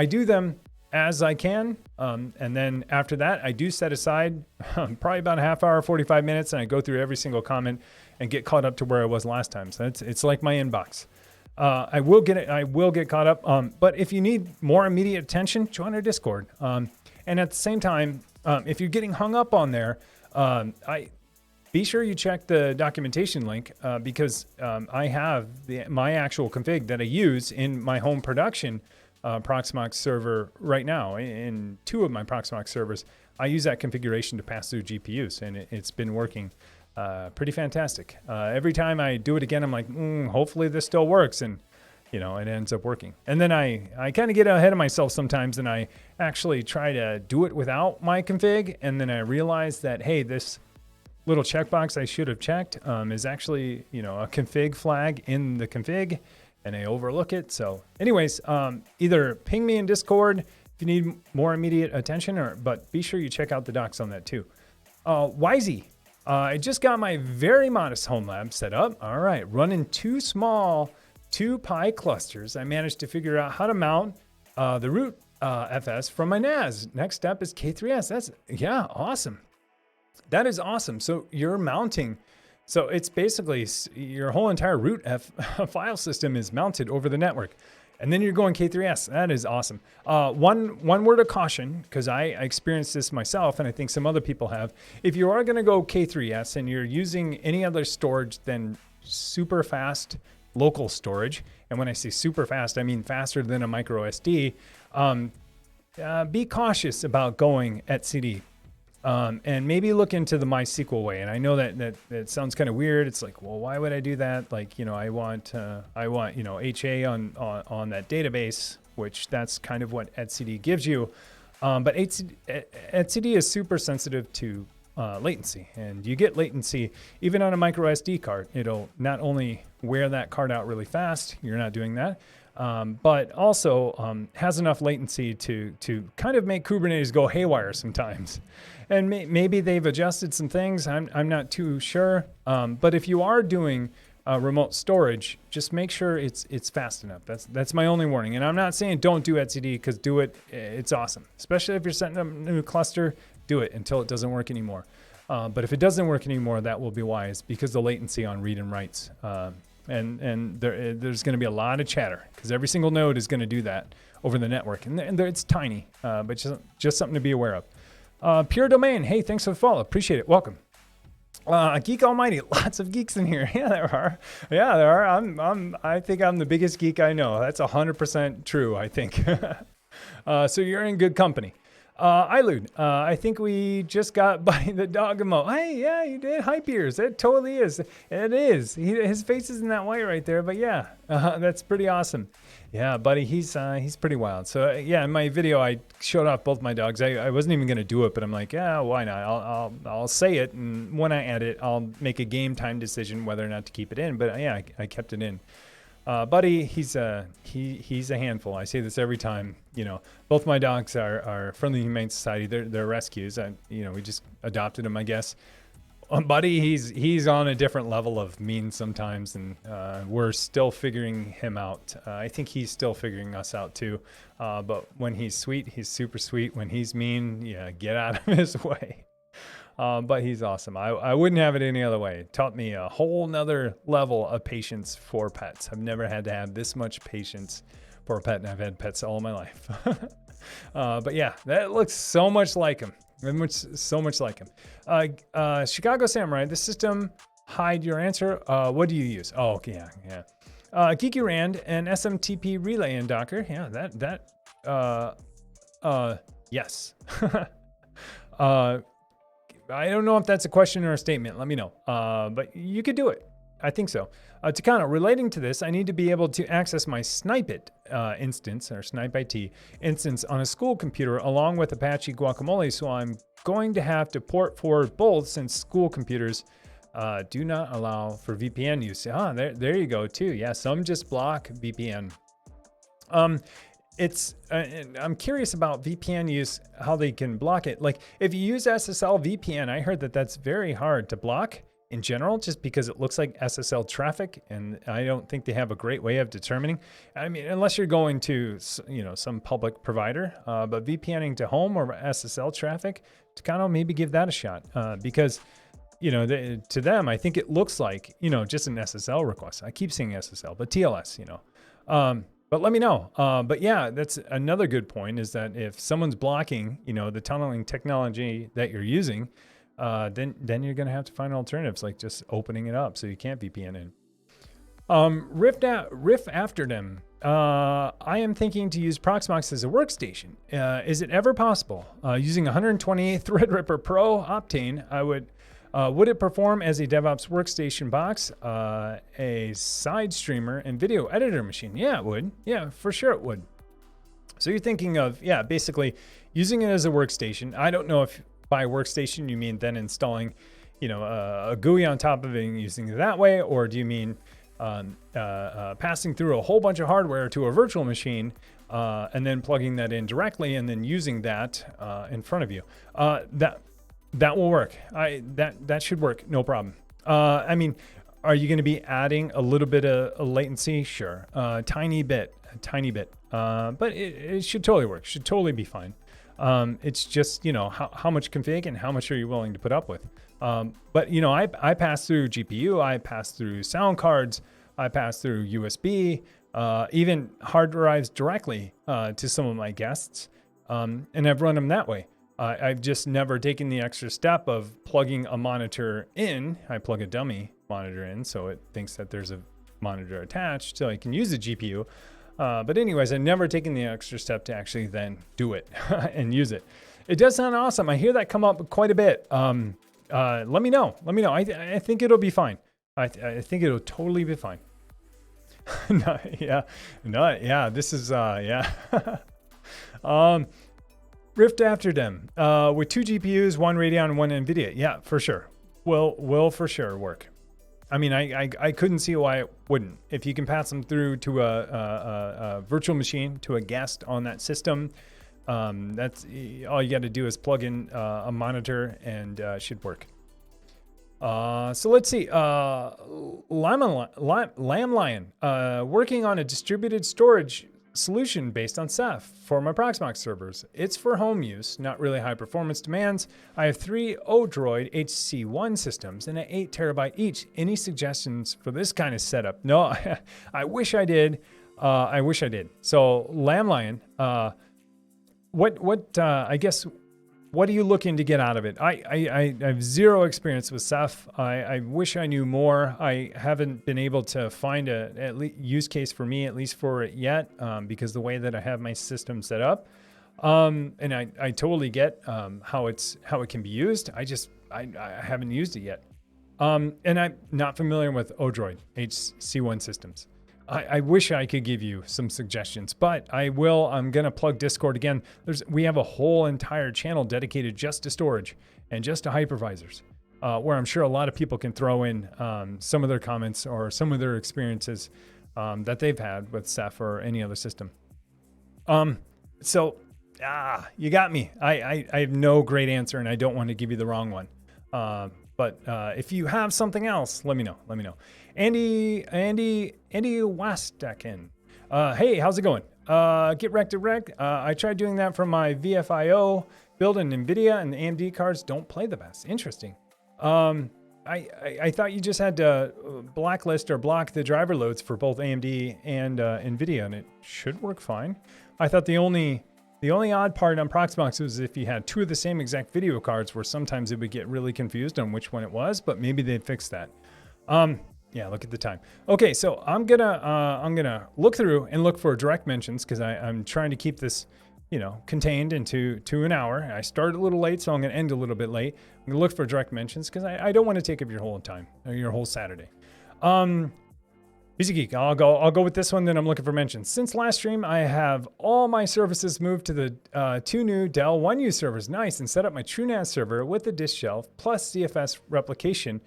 Speaker 1: do them as I can, and then after that, I do set aside probably about a half hour, 45 minutes, and I go through every single comment and get caught up to where I was last time. So it's like my inbox. I will get caught up. But if you need more immediate attention, join our Discord. And at the same time, if you're getting hung up on there, be sure you check the documentation link because I have my actual config that I use in my home production Proxmox server right now. In 2 of my Proxmox servers, I use that configuration to pass through GPUs, and it's been working pretty fantastic. Every time I do it again, I'm like, hopefully this still works, and it ends up working. And then I kind of get ahead of myself sometimes, and I actually try to do it without my config, and then I realize that, hey, this little checkbox I should have checked is actually, a config flag in the config, and I overlook it. So anyways, either ping me in Discord if you need more immediate attention, but be sure you check out the docs on that too. Wisey, I just got my very modest home lab set up. All right, running 2 small 2 Pi clusters. I managed to figure out how to mount the RootFS from my NAS. Next step is K3s. Yeah, awesome. That is awesome. So you're mounting. So it's basically your whole entire root file system is mounted over the network. And then you're going K3s. That is awesome. One word of caution, because I experienced this myself, and I think some other people have. If you are going to go K3s and you're using any other storage than super fast local storage, and when I say super fast, I mean faster than a micro SD, be cautious about going etcd. And maybe look into the MySQL way. And I know that sounds kind of weird. It's like, well, why would I do that? Like, I want HA on that database, which that's kind of what etcd gives you. But etcd is super sensitive to latency, and you get latency even on a micro SD card. It'll not only wear that card out really fast, you're not doing that, but also has enough latency to kind of make Kubernetes go haywire sometimes. And maybe they've adjusted some things. I'm not too sure. But if you are doing remote storage, just make sure it's fast enough. That's my only warning. And I'm not saying don't do etcd, because do it. It's awesome. Especially if you're setting up a new cluster, do it until it doesn't work anymore. But if it doesn't work anymore, that will be wise, because the latency on read and writes. And there's going to be a lot of chatter, because every single node is going to do that over the network. And it's tiny, but just something to be aware of. Pure Domain, hey, thanks for the follow. Appreciate it. Welcome. Geek Almighty, lots of geeks in here. Yeah, there are. I think I'm the biggest geek I know. That's 100% true, I think. So you're in good company. Ilud, I think we just got Buddy the dog emote. Hey, yeah, you did. Hype ears. It totally is. It is. His face isn't that white right there, but yeah, that's pretty awesome. Yeah, Buddy, he's pretty wild. So yeah, in my video, I showed off both my dogs. I wasn't even gonna do it, but I'm like, yeah, why not? I'll say it, and when I edit, I'll make a game time decision whether or not to keep it in. But yeah, I kept it in. Buddy, he's a handful. I say this every time. You know, both my dogs are from the Humane Society. They're rescues. We just adopted them, I guess. Buddy, he's on a different level of mean sometimes, and we're still figuring him out. I think he's still figuring us out too. But when he's sweet, he's super sweet. When he's mean, yeah, get out of his way. But he's awesome. I wouldn't have it any other way. It taught me a whole nother level of patience for pets. I've never had to have this much patience for a pet, and I've had pets all my life. But yeah, that looks so much like him. So much like him. Chicago Samurai, the system hide your answer. What do you use? Oh, okay, yeah. Geeky Rand and SMTP relay in Docker. Yeah, yes. I don't know if that's a question or a statement. Let me know. But you could do it. I think so. Takano, relating to this, I need to be able to access my Snipeit instance, or Snipeit instance, on a school computer along with Apache Guacamole, so I'm going to have to port forward both since school computers do not allow for VPN use. There you go too. Yeah, some just block VPN. I'm curious about VPN use, how they can block it. Like if you use SSL VPN, I heard that that's very hard to block in general, just because it looks like SSL traffic, and I don't think they have a great way of determining. I mean, unless you're going to, some public provider, but VPNing to home or SSL traffic, to kind of maybe give that a shot, because to them, I think it looks like, just an SSL request. I keep saying SSL, but TLS, but let me know. But yeah, that's another good point, is that if someone's blocking, the tunneling technology that you're using, then you're going to have to find alternatives, like just opening it up so you can't VPN in. Riff after them. I am thinking to use Proxmox as a workstation. Is it ever possible? Using 128 Threadripper Pro Optane, would it perform as a DevOps workstation box, a side streamer, and video editor machine? Yeah, it would. Yeah, for sure it would. So you're thinking of, basically using it as a workstation. I don't know if by workstation you mean then installing, a GUI on top of it and using it that way, or do you mean passing through a whole bunch of hardware to a virtual machine and then plugging that in directly and then using that in front of you? That will work. That should work, no problem. I mean, are you going to be adding a little bit of latency? Sure, tiny bit. But it should totally work. Should totally be fine. It's just, how much config and how much are you willing to put up with? But I pass through GPU, I pass through sound cards, I pass through USB, even hard drives directly to some of my guests, and I've run them that way. I've just never taken the extra step of plugging a monitor in. I plug a dummy monitor in, so it thinks that there's a monitor attached, so I can use the GPU. But anyways, I've never taken the extra step to actually then do it and use it. It does sound awesome. I hear that come up quite a bit. Let me know. I think it'll be fine. I think it'll totally be fine. This is, Rift after them with 2 GPUs, 1 Radeon, and 1 NVIDIA. Yeah, for sure. Will for sure work. I mean, I couldn't see why it wouldn't. If you can pass them through to a virtual machine, to a guest on that system, that's all you got to do is plug in a monitor and should work. So let's see. Lamb Lion, working on a distributed storage solution based on Ceph for my Proxmox servers. It's for home use, not really high performance demands. I have 3 Odroid HC1 systems and an 8 terabyte each. Any suggestions for this kind of setup? No, I wish I did. So Lamb Lion, what are you looking to get out of it? I have zero experience with Ceph. I wish I knew more. I haven't been able to find a use case for me, at least for it yet, because the way that I have my system set up. And I totally get how it can be used. I haven't used it yet. And I'm not familiar with Odroid HC1 systems. I wish I could give you some suggestions, but I will. I'm going to plug Discord again. We have a whole entire channel dedicated just to storage and just to hypervisors, where I'm sure a lot of people can throw in some of their comments or some of their experiences that they've had with Ceph or any other system. So you got me. I have no great answer, and I don't want to give you the wrong one. But if you have something else, let me know. Andy Wastakin. Hey, how's it going? Get wrecked to wreck. I tried doing that from my VFIO build in NVIDIA, and the AMD cards don't play the best. Interesting. I thought you just had to blacklist or block the driver loads for both AMD and NVIDIA, and it should work fine. I thought the only odd part on Proxmox was if you had two of the same exact video cards, where sometimes it would get really confused on which one it was, but maybe they'd fix that. Yeah, look at the time. Okay, so I'm gonna look through and look for direct mentions, because I'm trying to keep this, contained into an hour. I started a little late, so I'm gonna end a little bit late. I'm gonna look for direct mentions because I don't want to take up your whole time or your whole Saturday. Busy Geek, I'll go with this one, then I'm looking for mentions. Since last stream, I have all my services moved to the two new Dell 1U servers. Nice, and set up my TrueNAS server with the disk shelf plus CFS replication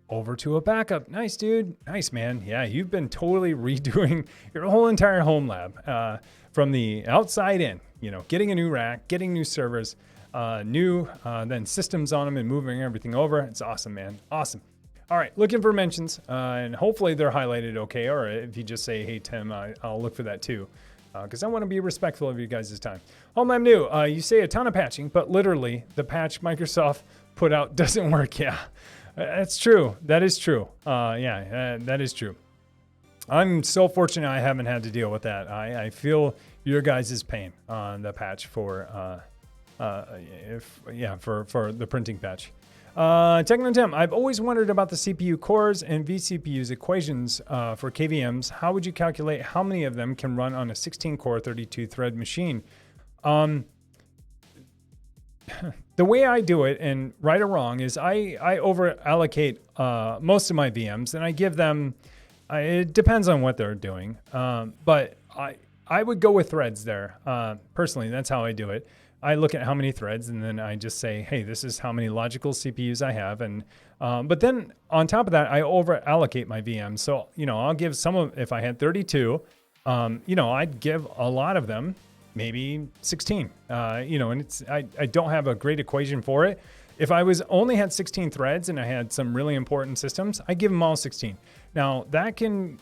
Speaker 1: over to a backup. Nice, dude. Nice, man. Yeah, you've been totally redoing your whole entire home lab from the outside in. Getting a new rack, getting new servers, then systems on them and moving everything over. It's awesome, man. Awesome. All right, looking for mentions, and hopefully they're highlighted okay, or if you just say, hey, Tim, I'll look for that too, because I want to be respectful of you guys' time. Home Lab New, you say a ton of patching, but literally the patch Microsoft put out doesn't work. Yeah, that's true. That is true. That is true. I'm so fortunate I haven't had to deal with that. I feel your guys' pain on the patch for the printing patch. Techno Tim, I've always wondered about the CPU cores and vCPU's equations for KVMs. How would you calculate how many of them can run on a 16-core, 32-thread machine? The way I do it, and right or wrong, is I over-allocate most of my VMs, and I give them, it depends on what they're doing, but I would go with threads there. Personally, that's how I do it. I look at how many threads, and then I just say, hey, this is how many logical CPUs I have. And but then on top of that, I over allocate my VMs. So, I'll give some of, if I had 32, I'd give a lot of them, maybe 16, and I don't have a great equation for it. If I only had 16 threads and I had some really important systems, I give them all 16. Now that can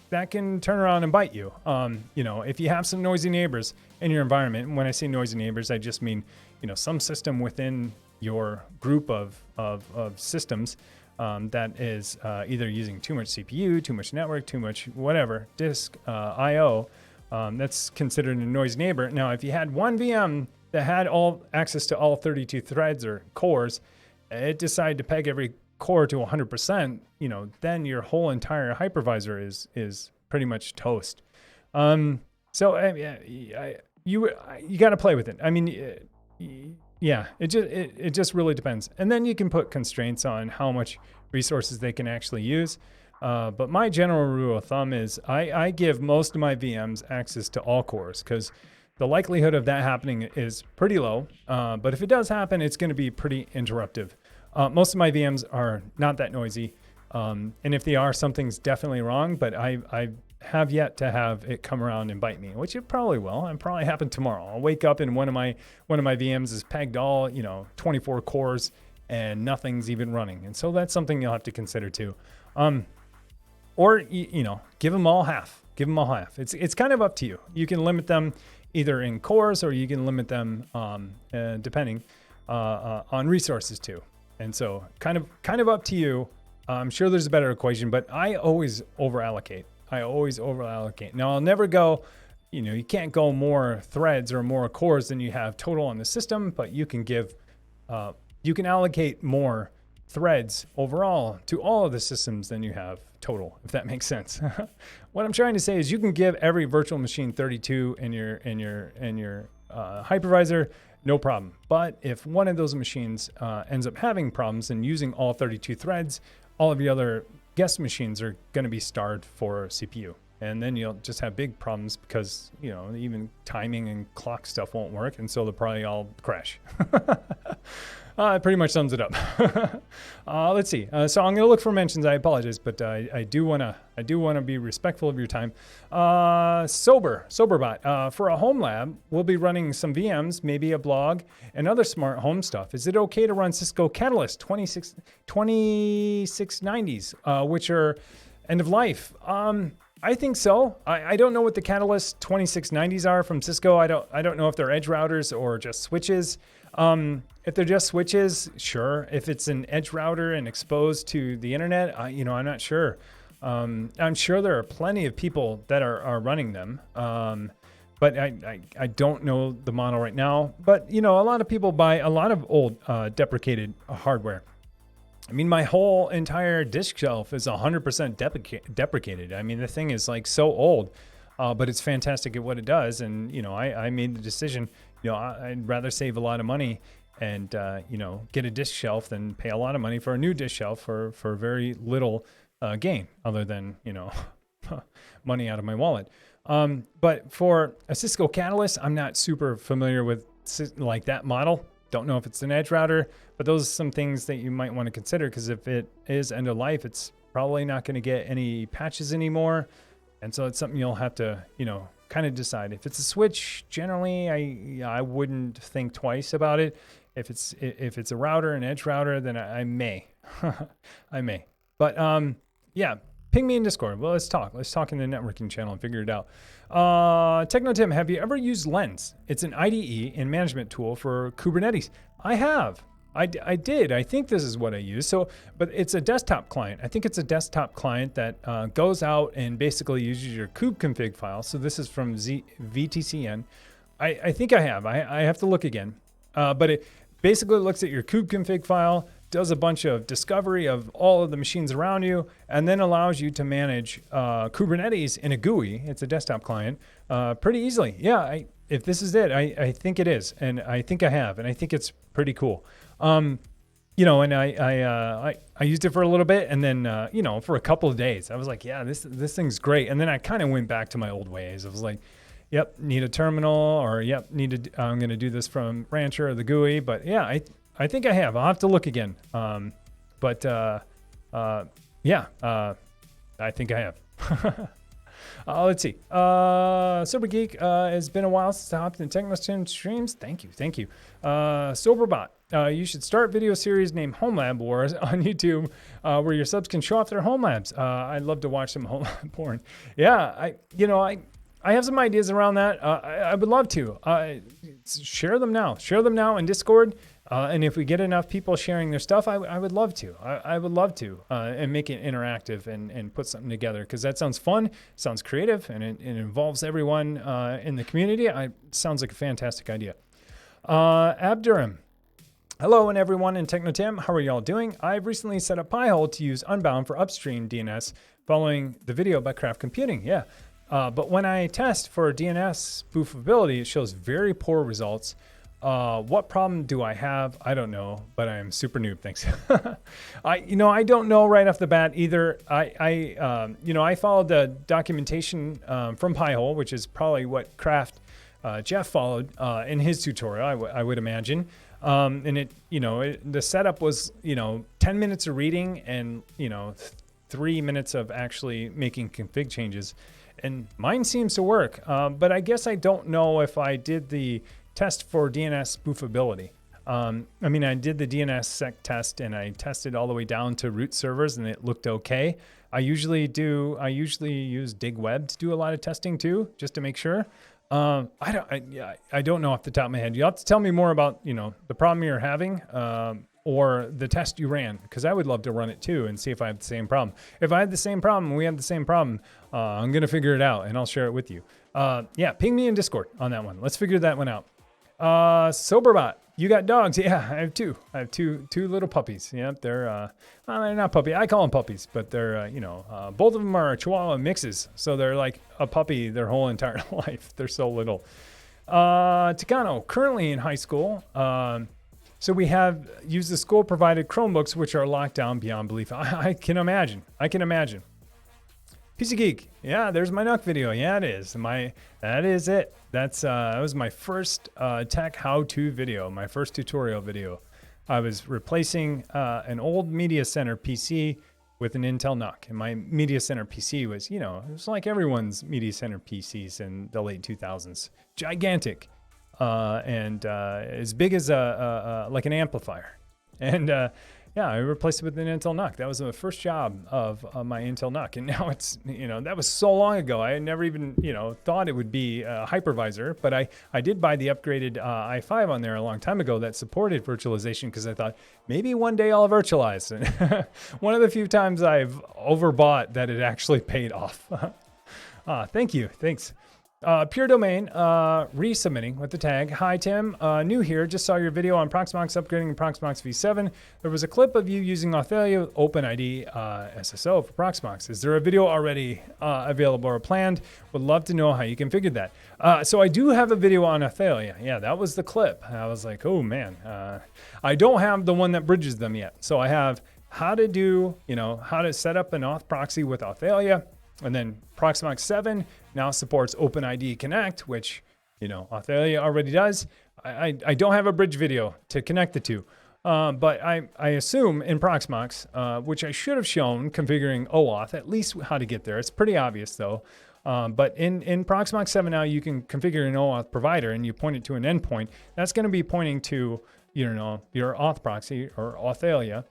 Speaker 1: turn around and bite you. If you have some noisy neighbors in your environment, and when I say noisy neighbors, I just mean, some system within your group of systems that is either using too much CPU, too much network, too much whatever, disk, IO, that's considered a noisy neighbor. Now, if you had one VM that had all access to all 32 threads or cores, it decided to peg every core to 100%, then your whole entire hypervisor is pretty much toast. You got to play with it. I mean, it just really depends. And then you can put constraints on how much resources they can actually use. But my general rule of thumb is I give most of my VMs access to all cores, because the likelihood of that happening is pretty low. But if it does happen, it's going to be pretty interruptive. Most of my VMs are not that noisy. And if they are, something's definitely wrong, but I have yet to have it come around and bite me, which it probably will. It'll probably happen tomorrow. I'll wake up and one of my VMs is pegged all, 24 cores and nothing's even running. And so that's something you'll have to consider too. Or give them all half. Give them all half. It's kind of up to you. You can limit them either in cores, or you can limit them depending on resources too. And so kind of up to you. I'm sure there's a better equation, but I always over allocate. Now I'll never go, you can't go more threads or more cores than you have total on the system, but you can allocate more threads overall to all of the systems than you have total, if that makes sense. What I'm trying to say is you can give every virtual machine 32 in your hypervisor, no problem. But if one of those machines ends up having problems and using all 32 threads, all of the other guest machines are going to be starved for CPU. And then you'll just have big problems because, even timing and clock stuff won't work. And so they'll probably all crash. It pretty much sums it up. Let's see. So I'm going to look for mentions. I apologize, but I do want to be respectful of your time. Soberbot. For a home lab, we'll be running some VMs, maybe a blog, and other smart home stuff. Is it okay to run Cisco Catalyst 2690s, which are end of life? I think so. I don't know what the Catalyst 2690s are from Cisco. I don't know if they're edge routers or just switches. If they're just switches, sure. If it's an edge router and exposed to the internet, I'm not sure. I'm sure there are plenty of people that are running them. But I don't know the model right now. But, a lot of people buy a lot of old deprecated hardware. I mean, my whole entire disk shelf is 100% deprecated. I mean, the thing is like so old, but it's fantastic at what it does. And, I made the decision, I'd rather save a lot of money and, get a disk shelf than pay a lot of money for a new disk shelf for very little gain other than, money out of my wallet. But for a Cisco Catalyst, I'm not super familiar with like that model. Don't know if it's an edge router, but those are some things that you might want to consider because if it is end of life, it's probably not going to get any patches anymore. And so it's something you'll have to, kind of decide. If it's a switch, generally, I wouldn't think twice about it. If it's a router, an edge router, then I may. I may. But yeah, ping me in Discord. Well, let's talk. Let's talk in the networking channel and figure it out. Techno Tim, have you ever used Lens? It's an IDE and management tool for Kubernetes. I have. I did. I think this is what I use. But it's a desktop client. I think it's a desktop client that goes out and basically uses your kubeconfig file. So this is from VTCN. I think I have. I have to look again. But it basically looks at your kubeconfig file, does a bunch of discovery of all of the machines around you, and then allows you to manage Kubernetes in a GUI. It's a desktop client pretty easily. Yeah, if this is it, I think it is, and I think I have, and I think it's pretty cool. And I used it for a little bit, and then for a couple of days, I was like, yeah, this thing's great. And then I kind of went back to my old ways. I was like, yep, need a terminal, or yep, I'm going to do this from Rancher or the GUI. But yeah, I think I have. I'll have to look again. I think I have. Let's see. Sober Geek, it's been a while since I hopped in Techno streams. Thank you. Soberbot, you should start video series named Home Lab Wars on YouTube, where your subs can show off their home labs. I'd love to watch some home lab porn. Yeah, I have some ideas around that. I would love to share them now. Share them now in Discord. And if we get enough people sharing their stuff, I would love to. I would love to and make it interactive and put something together because that sounds fun, sounds creative, and it involves everyone in the community. It sounds like a fantastic idea. Abdurim. Hello and everyone in Techno Tim. How are y'all doing? I've recently set up Pi-hole to use Unbound for upstream DNS following the video by Craft Computing. Yeah. But when I test for DNS spoofability, it shows very poor results. What problem do I have? I don't know, but I am super noob. Thanks. I don't know right off the bat either. I followed the documentation from Pi-hole, which is probably what Craft Jeff followed in his tutorial. I would imagine. And the setup was 10 minutes of reading and 3 minutes of actually making config changes. And mine seems to work, but I guess I don't know if I did the test for DNS spoofability. I did the DNS Sec Test and I tested all the way down to root servers and it looked okay. I usually use DigWeb to do a lot of testing too, just to make sure. I don't know off the top of my head. You'll have to tell me more about, the problem you're having, or the test you ran, because I would love to run it too and see if I have the same problem. If I had the same problem and we have the same problem, I'm going to figure it out and I'll share it with you. Ping me in Discord on that one. Let's figure that one out. Soberbot, you got dogs? Yeah, I have two. I have two little puppies. Yep, they're not puppy. I call them puppies, but they're both of them are Chihuahua mixes, so they're like a puppy their whole entire life. They're so little. Takano, currently in high school. So we have used the school-provided Chromebooks, which are locked down beyond belief. I can imagine. PC Geek, yeah, there's my NUC video. Yeah, it is. That is it. That was my first tech how-to video, my first tutorial video. I was replacing an old Media Center PC with an Intel NUC, and my Media Center PC was, it was like everyone's Media Center PCs in the late 2000s, gigantic, and as big as like an amplifier, and yeah, I replaced it with an Intel NUC. That was the first job of my Intel NUC. And now it's, that was so long ago. I had never even, thought it would be a hypervisor. But I did buy the upgraded i5 on there a long time ago that supported virtualization because I thought maybe one day I'll virtualize. And one of the few times I've overbought that it actually paid off. Thank you. Thanks. Pure Domain, resubmitting with the tag. Hi, Tim. New here. Just saw your video on Proxmox upgrading Proxmox v7. There was a clip of you using Authelia OpenID SSO for Proxmox. Is there a video already available or planned? Would love to know how you configured that. So I do have a video on Authelia. Yeah, that was the clip. I was like, oh man. I don't have the one that bridges them yet. So I have how to do, how to set up an auth proxy with Authelia. And then Proxmox 7 now supports OpenID Connect, which, Authelia already does. I don't have a bridge video to connect the two. But I assume in Proxmox, which I should have shown configuring OAuth, at least how to get there. It's pretty obvious though. But in Proxmox 7 now, you can configure an OAuth provider and you point it to an endpoint. That's going to be pointing to, your auth proxy or Authelia.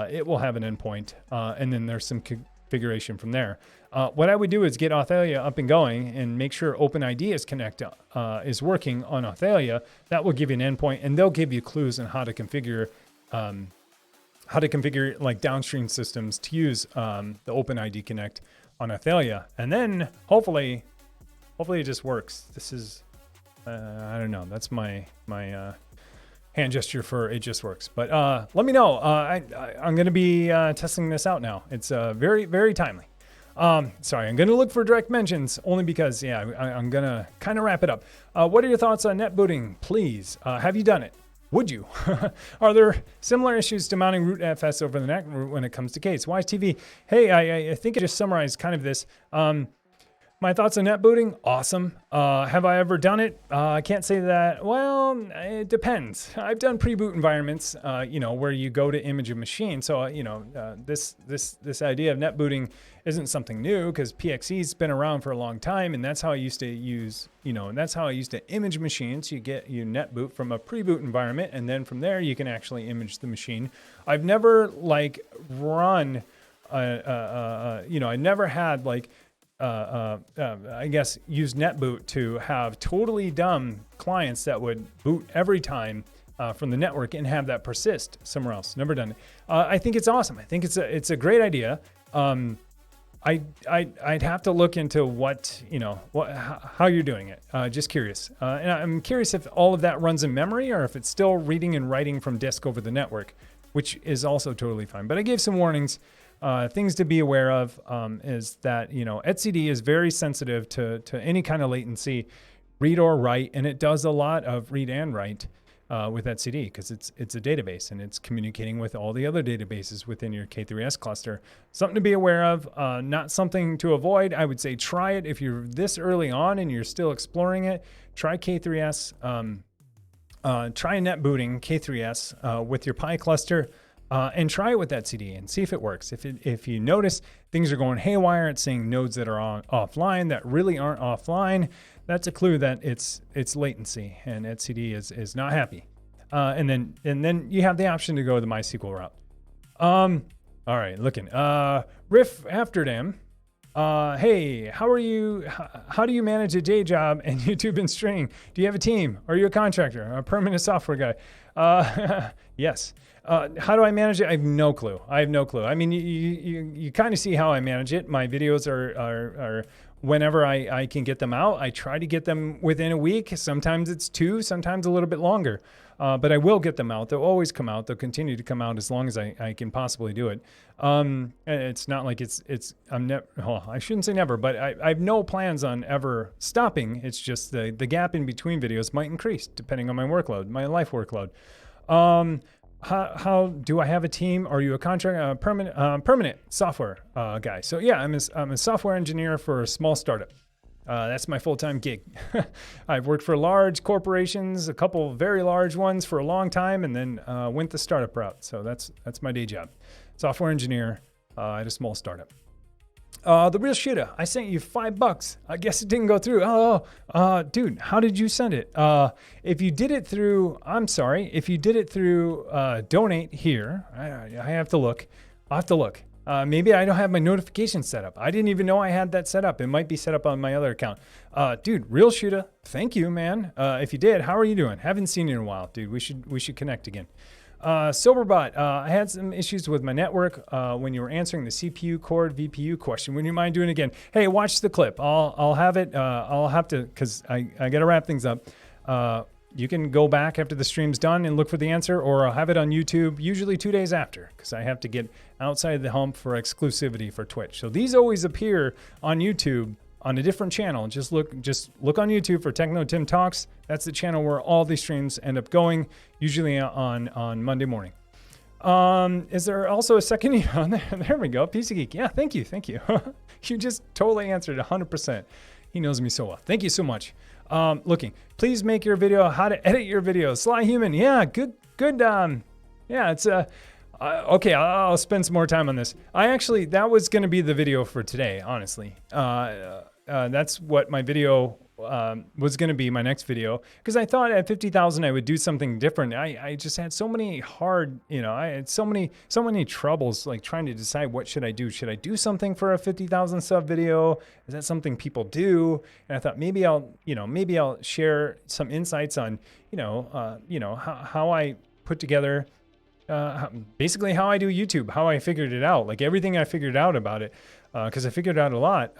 Speaker 1: It will have an endpoint. And then there's some configuration from there. What I would do is get Authelia up and going and make sure OpenID is working on Authelia. That will give you an endpoint, and they'll give you clues on how to configure like downstream systems to use the OpenID Connect on Authelia, and then hopefully it just works. This is I don't know. That's my hand gesture for it just works. But let me know. I'm going to be testing this out now. It's very, very timely. Sorry, I'm going to look for direct mentions only because, I'm going to kind of wrap it up. What are your thoughts on net booting? Please. Have you done it? Would you? Are there similar issues to mounting RootFS over the NAC when it comes to case? Wise TV. Hey, I think I just summarized kind of this. My thoughts on net booting, awesome. Have I ever done it? I can't say that. Well, it depends. I've done pre-boot environments, where you go to image a machine. So, this idea of net booting isn't something new because PXE's been around for a long time, and that's how I used to use, and that's how I used to image machines. You net boot from a pre-boot environment, and then from there you can actually image the machine. I've never run, I never had I guess use netboot to have totally dumb clients that would boot every time from the network and have that persist somewhere else. Never done it. I think it's awesome. I think it's a great idea. I'd have to look into how you're doing it. Just curious. And I'm curious if all of that runs in memory or if it's still reading and writing from disk over the network, which is also totally fine. But I gave some warnings. Things to be aware of is that, etcd is very sensitive to any kind of latency, read or write, and it does a lot of read and write with etcd because it's a database and it's communicating with all the other databases within your K3s cluster. Something to be aware of, not something to avoid. I would say try it if you're this early on and you're still exploring it. Try K3s. Try net booting K3s with your Pi cluster. And try it with etcd and see if it works. If you notice things are going haywire, it's saying nodes that are offline that really aren't offline, that's a clue that it's latency and etcd is not happy. And then you have the option to go the MySQL route. All right, looking. Riff Amsterdam. Hey, how are you? How do you manage a day job and YouTube and streaming? Do you have a team? Are you a contractor? A permanent software guy? Yes. How do I manage it? I have no clue. I mean, you kind of see how I manage it. My videos are whenever I can get them out. I try to get them within a week. Sometimes it's 2, sometimes a little bit longer. But I will get them out. They'll always come out. They'll continue to come out as long as I can possibly do it. It's not like I shouldn't say never, but I have no plans on ever stopping. It's just the gap in between videos might increase depending on my workload, my life workload. How do I have a team? Are you a contract, permanent software guy? So yeah, I'm a software engineer for a small startup. That's my full-time gig. I've worked for large corporations, a couple very large ones for a long time, and then went the startup route. So that's my day job. Software engineer at a small startup. The real shooter, I sent you $5. I guess it didn't go through. Dude, how did you send it? If you did it through, I'm sorry. If you did it through donate here, I have to look. I'll have to look. Maybe I don't have my notifications set up. I didn't even know I had that set up. It might be set up on my other account. Dude, real shooter, thank you, man. If you did, how are you doing? Haven't seen you in a while, dude. We should connect again. Soberbot, I had some issues with my network when you were answering the CPU cord VPU question. Would you mind doing it again? Hey, watch the clip. I'll have it. I'll have to, because I got to wrap things up. You can go back after the stream's done and look for the answer, or I'll have it on YouTube, usually 2 days after, because I have to get outside the hump for exclusivity for Twitch. So these always appear on YouTube on a different channel. Just look on YouTube for Techno Tim Talks. That's the channel where all these streams end up going, usually on Monday morning. Is there also a second email? There we go. PC Geek. Yeah, thank you. You just totally answered 100%. He knows me so well. Thank you so much. Please make your video how to edit your videos. Sly Human. Yeah, good. Yeah, it's okay. I'll spend some more time on this. That was going to be the video for today, honestly. That's what my video was going to be, my next video, because I thought at 50,000 I would do something different. I just had so many I had so many troubles like trying to decide what should I do. Should I do something for a 50,000 sub video? Is that something people do? And I thought maybe I'll share some insights on how I put together basically how I do YouTube, how I figured it out, like everything I figured out about it, because I figured out a lot.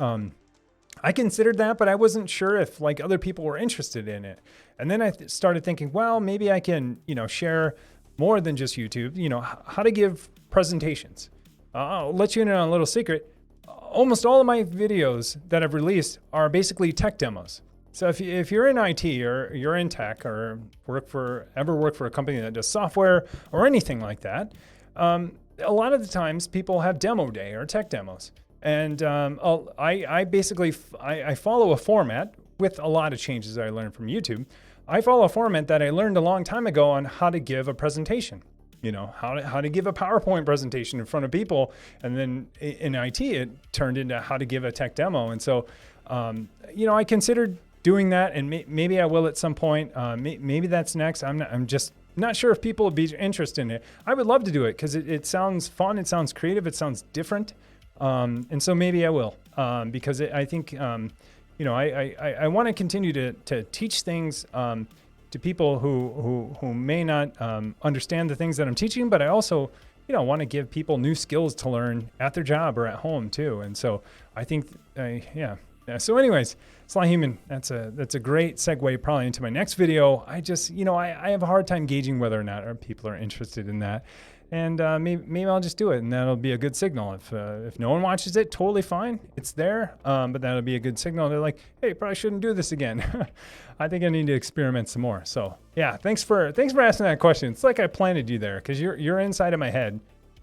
Speaker 1: I considered that, but I wasn't sure if like other people were interested in it. And then I started thinking, well, maybe I can, share more than just YouTube, how to give presentations. I'll let you in on a little secret. Almost all of my videos that I've released are basically tech demos. So if you're in IT or you're in tech or work for a company that does software or anything like that, a lot of the times people have demo day or tech demos. And I basically follow a format with a lot of changes that I learned from YouTube. I follow a format that I learned a long time ago on how to give a presentation. How to give a PowerPoint presentation in front of people. And then in IT, it turned into how to give a tech demo. And so, I considered doing that, and maybe I will at some point. Maybe that's next. I'm just not sure if people would be interested in it. I would love to do it because it sounds fun. It sounds creative. It sounds different. And so maybe I will, because I think, I want to continue to teach things to people who may not understand the things that I'm teaching, but I also, want to give people new skills to learn at their job or at home too. And so I think, So anyways, Sly Human, that's a great segue probably into my next video. I just, I have a hard time gauging whether or not people are interested in that. And maybe I'll just do it, and that'll be a good signal. If no one watches it, totally fine. It's there, but that'll be a good signal. They're like, hey, probably shouldn't do this again. I think I need to experiment some more. So yeah, thanks for asking that question. It's like I planted you there because you're inside of my head,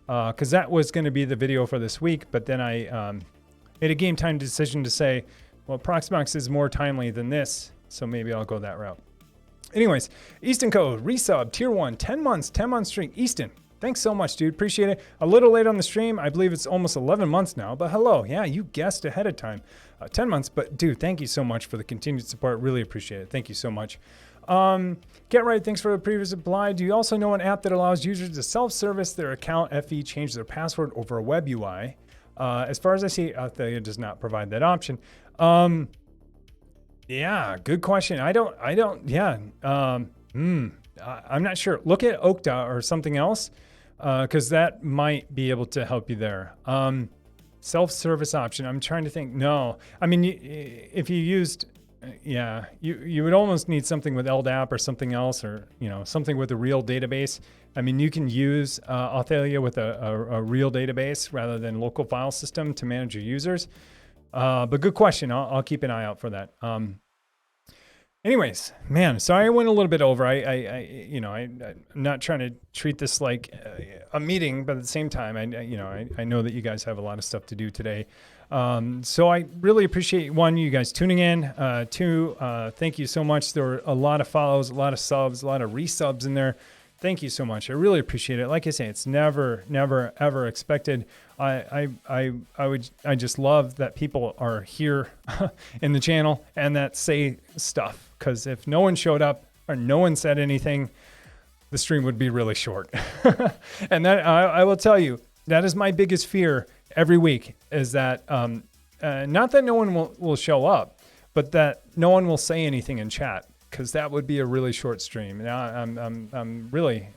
Speaker 1: because that was going to be the video for this week. But then I made a game time decision to say, well, Proxmox is more timely than this, so maybe I'll go that route. Anyways, Easton Code, resub, tier 1, 10 months, 10-month streak. Easton, thanks so much, dude. Appreciate it. A little late on the stream. I believe it's almost 11 months now, but hello. Yeah, you guessed ahead of time. 10 months, but dude, thank you so much for the continued support. Really appreciate it. Thank you so much. Get right. Thanks for the previous reply. Do you also know an app that allows users to self-service their account FE, change their password over a web UI? As far as I see, Althea does not provide that option. Yeah, good question. I'm not sure. Look at Okta or something else, because that might be able to help you there. self-service option. I'm trying to think. No, I mean, if you used, yeah, you would almost need something with LDAP or something else, or something with a real database. I mean, you can use Authelia with a real database rather than local file system to manage your users. But good question. I'll keep an eye out for that. Anyways, man, sorry I went a little bit over. I'm not trying to treat this like a meeting, but at the same time, I know that you guys have a lot of stuff to do today. So I really appreciate, one, you guys tuning in. Two, thank you so much. There were a lot of follows, a lot of subs, a lot of resubs in there. Thank you so much. I really appreciate it. Like I say, it's never, ever expected. I just love that people are here in the channel and that say stuff. Because if no one showed up or no one said anything, the stream would be really short. And that I will tell you, that is my biggest fear every week, is that not that no one will show up, but that no one will say anything in chat. Because that would be a really short stream. Now I'm really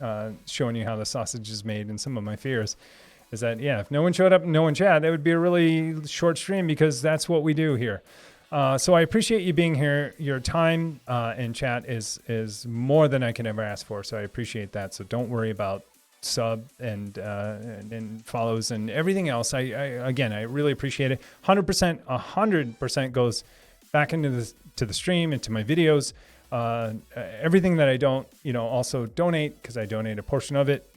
Speaker 1: showing you how the sausage is made, and some of my fears is that, yeah, if no one showed up and no one chat, that would be a really short stream, because that's what we do here. So I appreciate you being here. Your time in chat is more than I can ever ask for, so I appreciate that. So don't worry about sub and follows and everything else. I really appreciate it. 100% goes back into the stream, into my videos. Everything that I don't, also donate, because I donate a portion of it,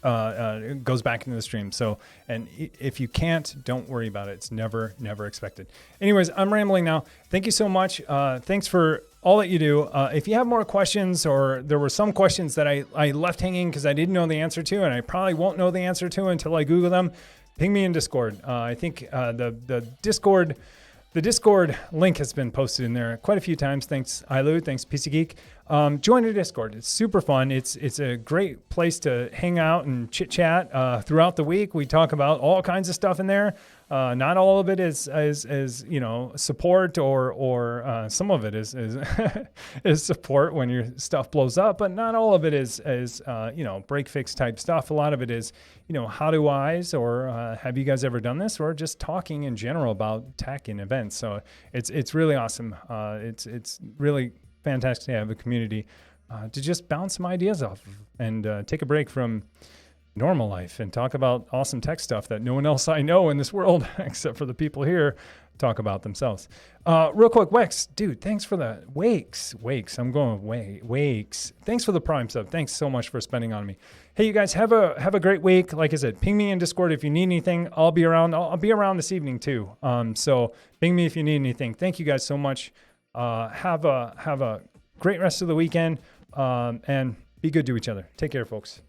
Speaker 1: it goes back into the stream. So, and if you can't, don't worry about it. It's never expected. Anyways, I'm rambling now. Thank you so much. Thanks for all that you do. If you have more questions, or there were some questions that I left hanging because I didn't know the answer to, and I probably won't know the answer to until I Google them, ping me in Discord. I think the Discord link has been posted in there quite a few times. Thanks, Ilu. Thanks, PC Geek. Join the Discord. It's super fun. It's a great place to hang out and chit chat throughout the week. We talk about all kinds of stuff in there. Not all of it is support, or some of it is is support when your stuff blows up, but not all of it is break fix type stuff. A lot of it is how do I's, or have you guys ever done this, or just talking in general about tech and events. So it's really awesome. It's really fantastic to have a community to just bounce some ideas off of, and take a break from normal life and talk about awesome tech stuff that no one else I know in this world, except for the people here, talk about themselves. Real quick, Wex, dude, thanks for the Wakes. I'm going Wakes. Thanks for the Prime sub. Thanks so much for spending on me. Hey, you guys, have a great week. Like I said, ping me in Discord if you need anything. I'll be around. I'll be around this evening too. So ping me if you need anything. Thank you guys so much. Have a great rest of the weekend, and be good to each other. Take care, folks.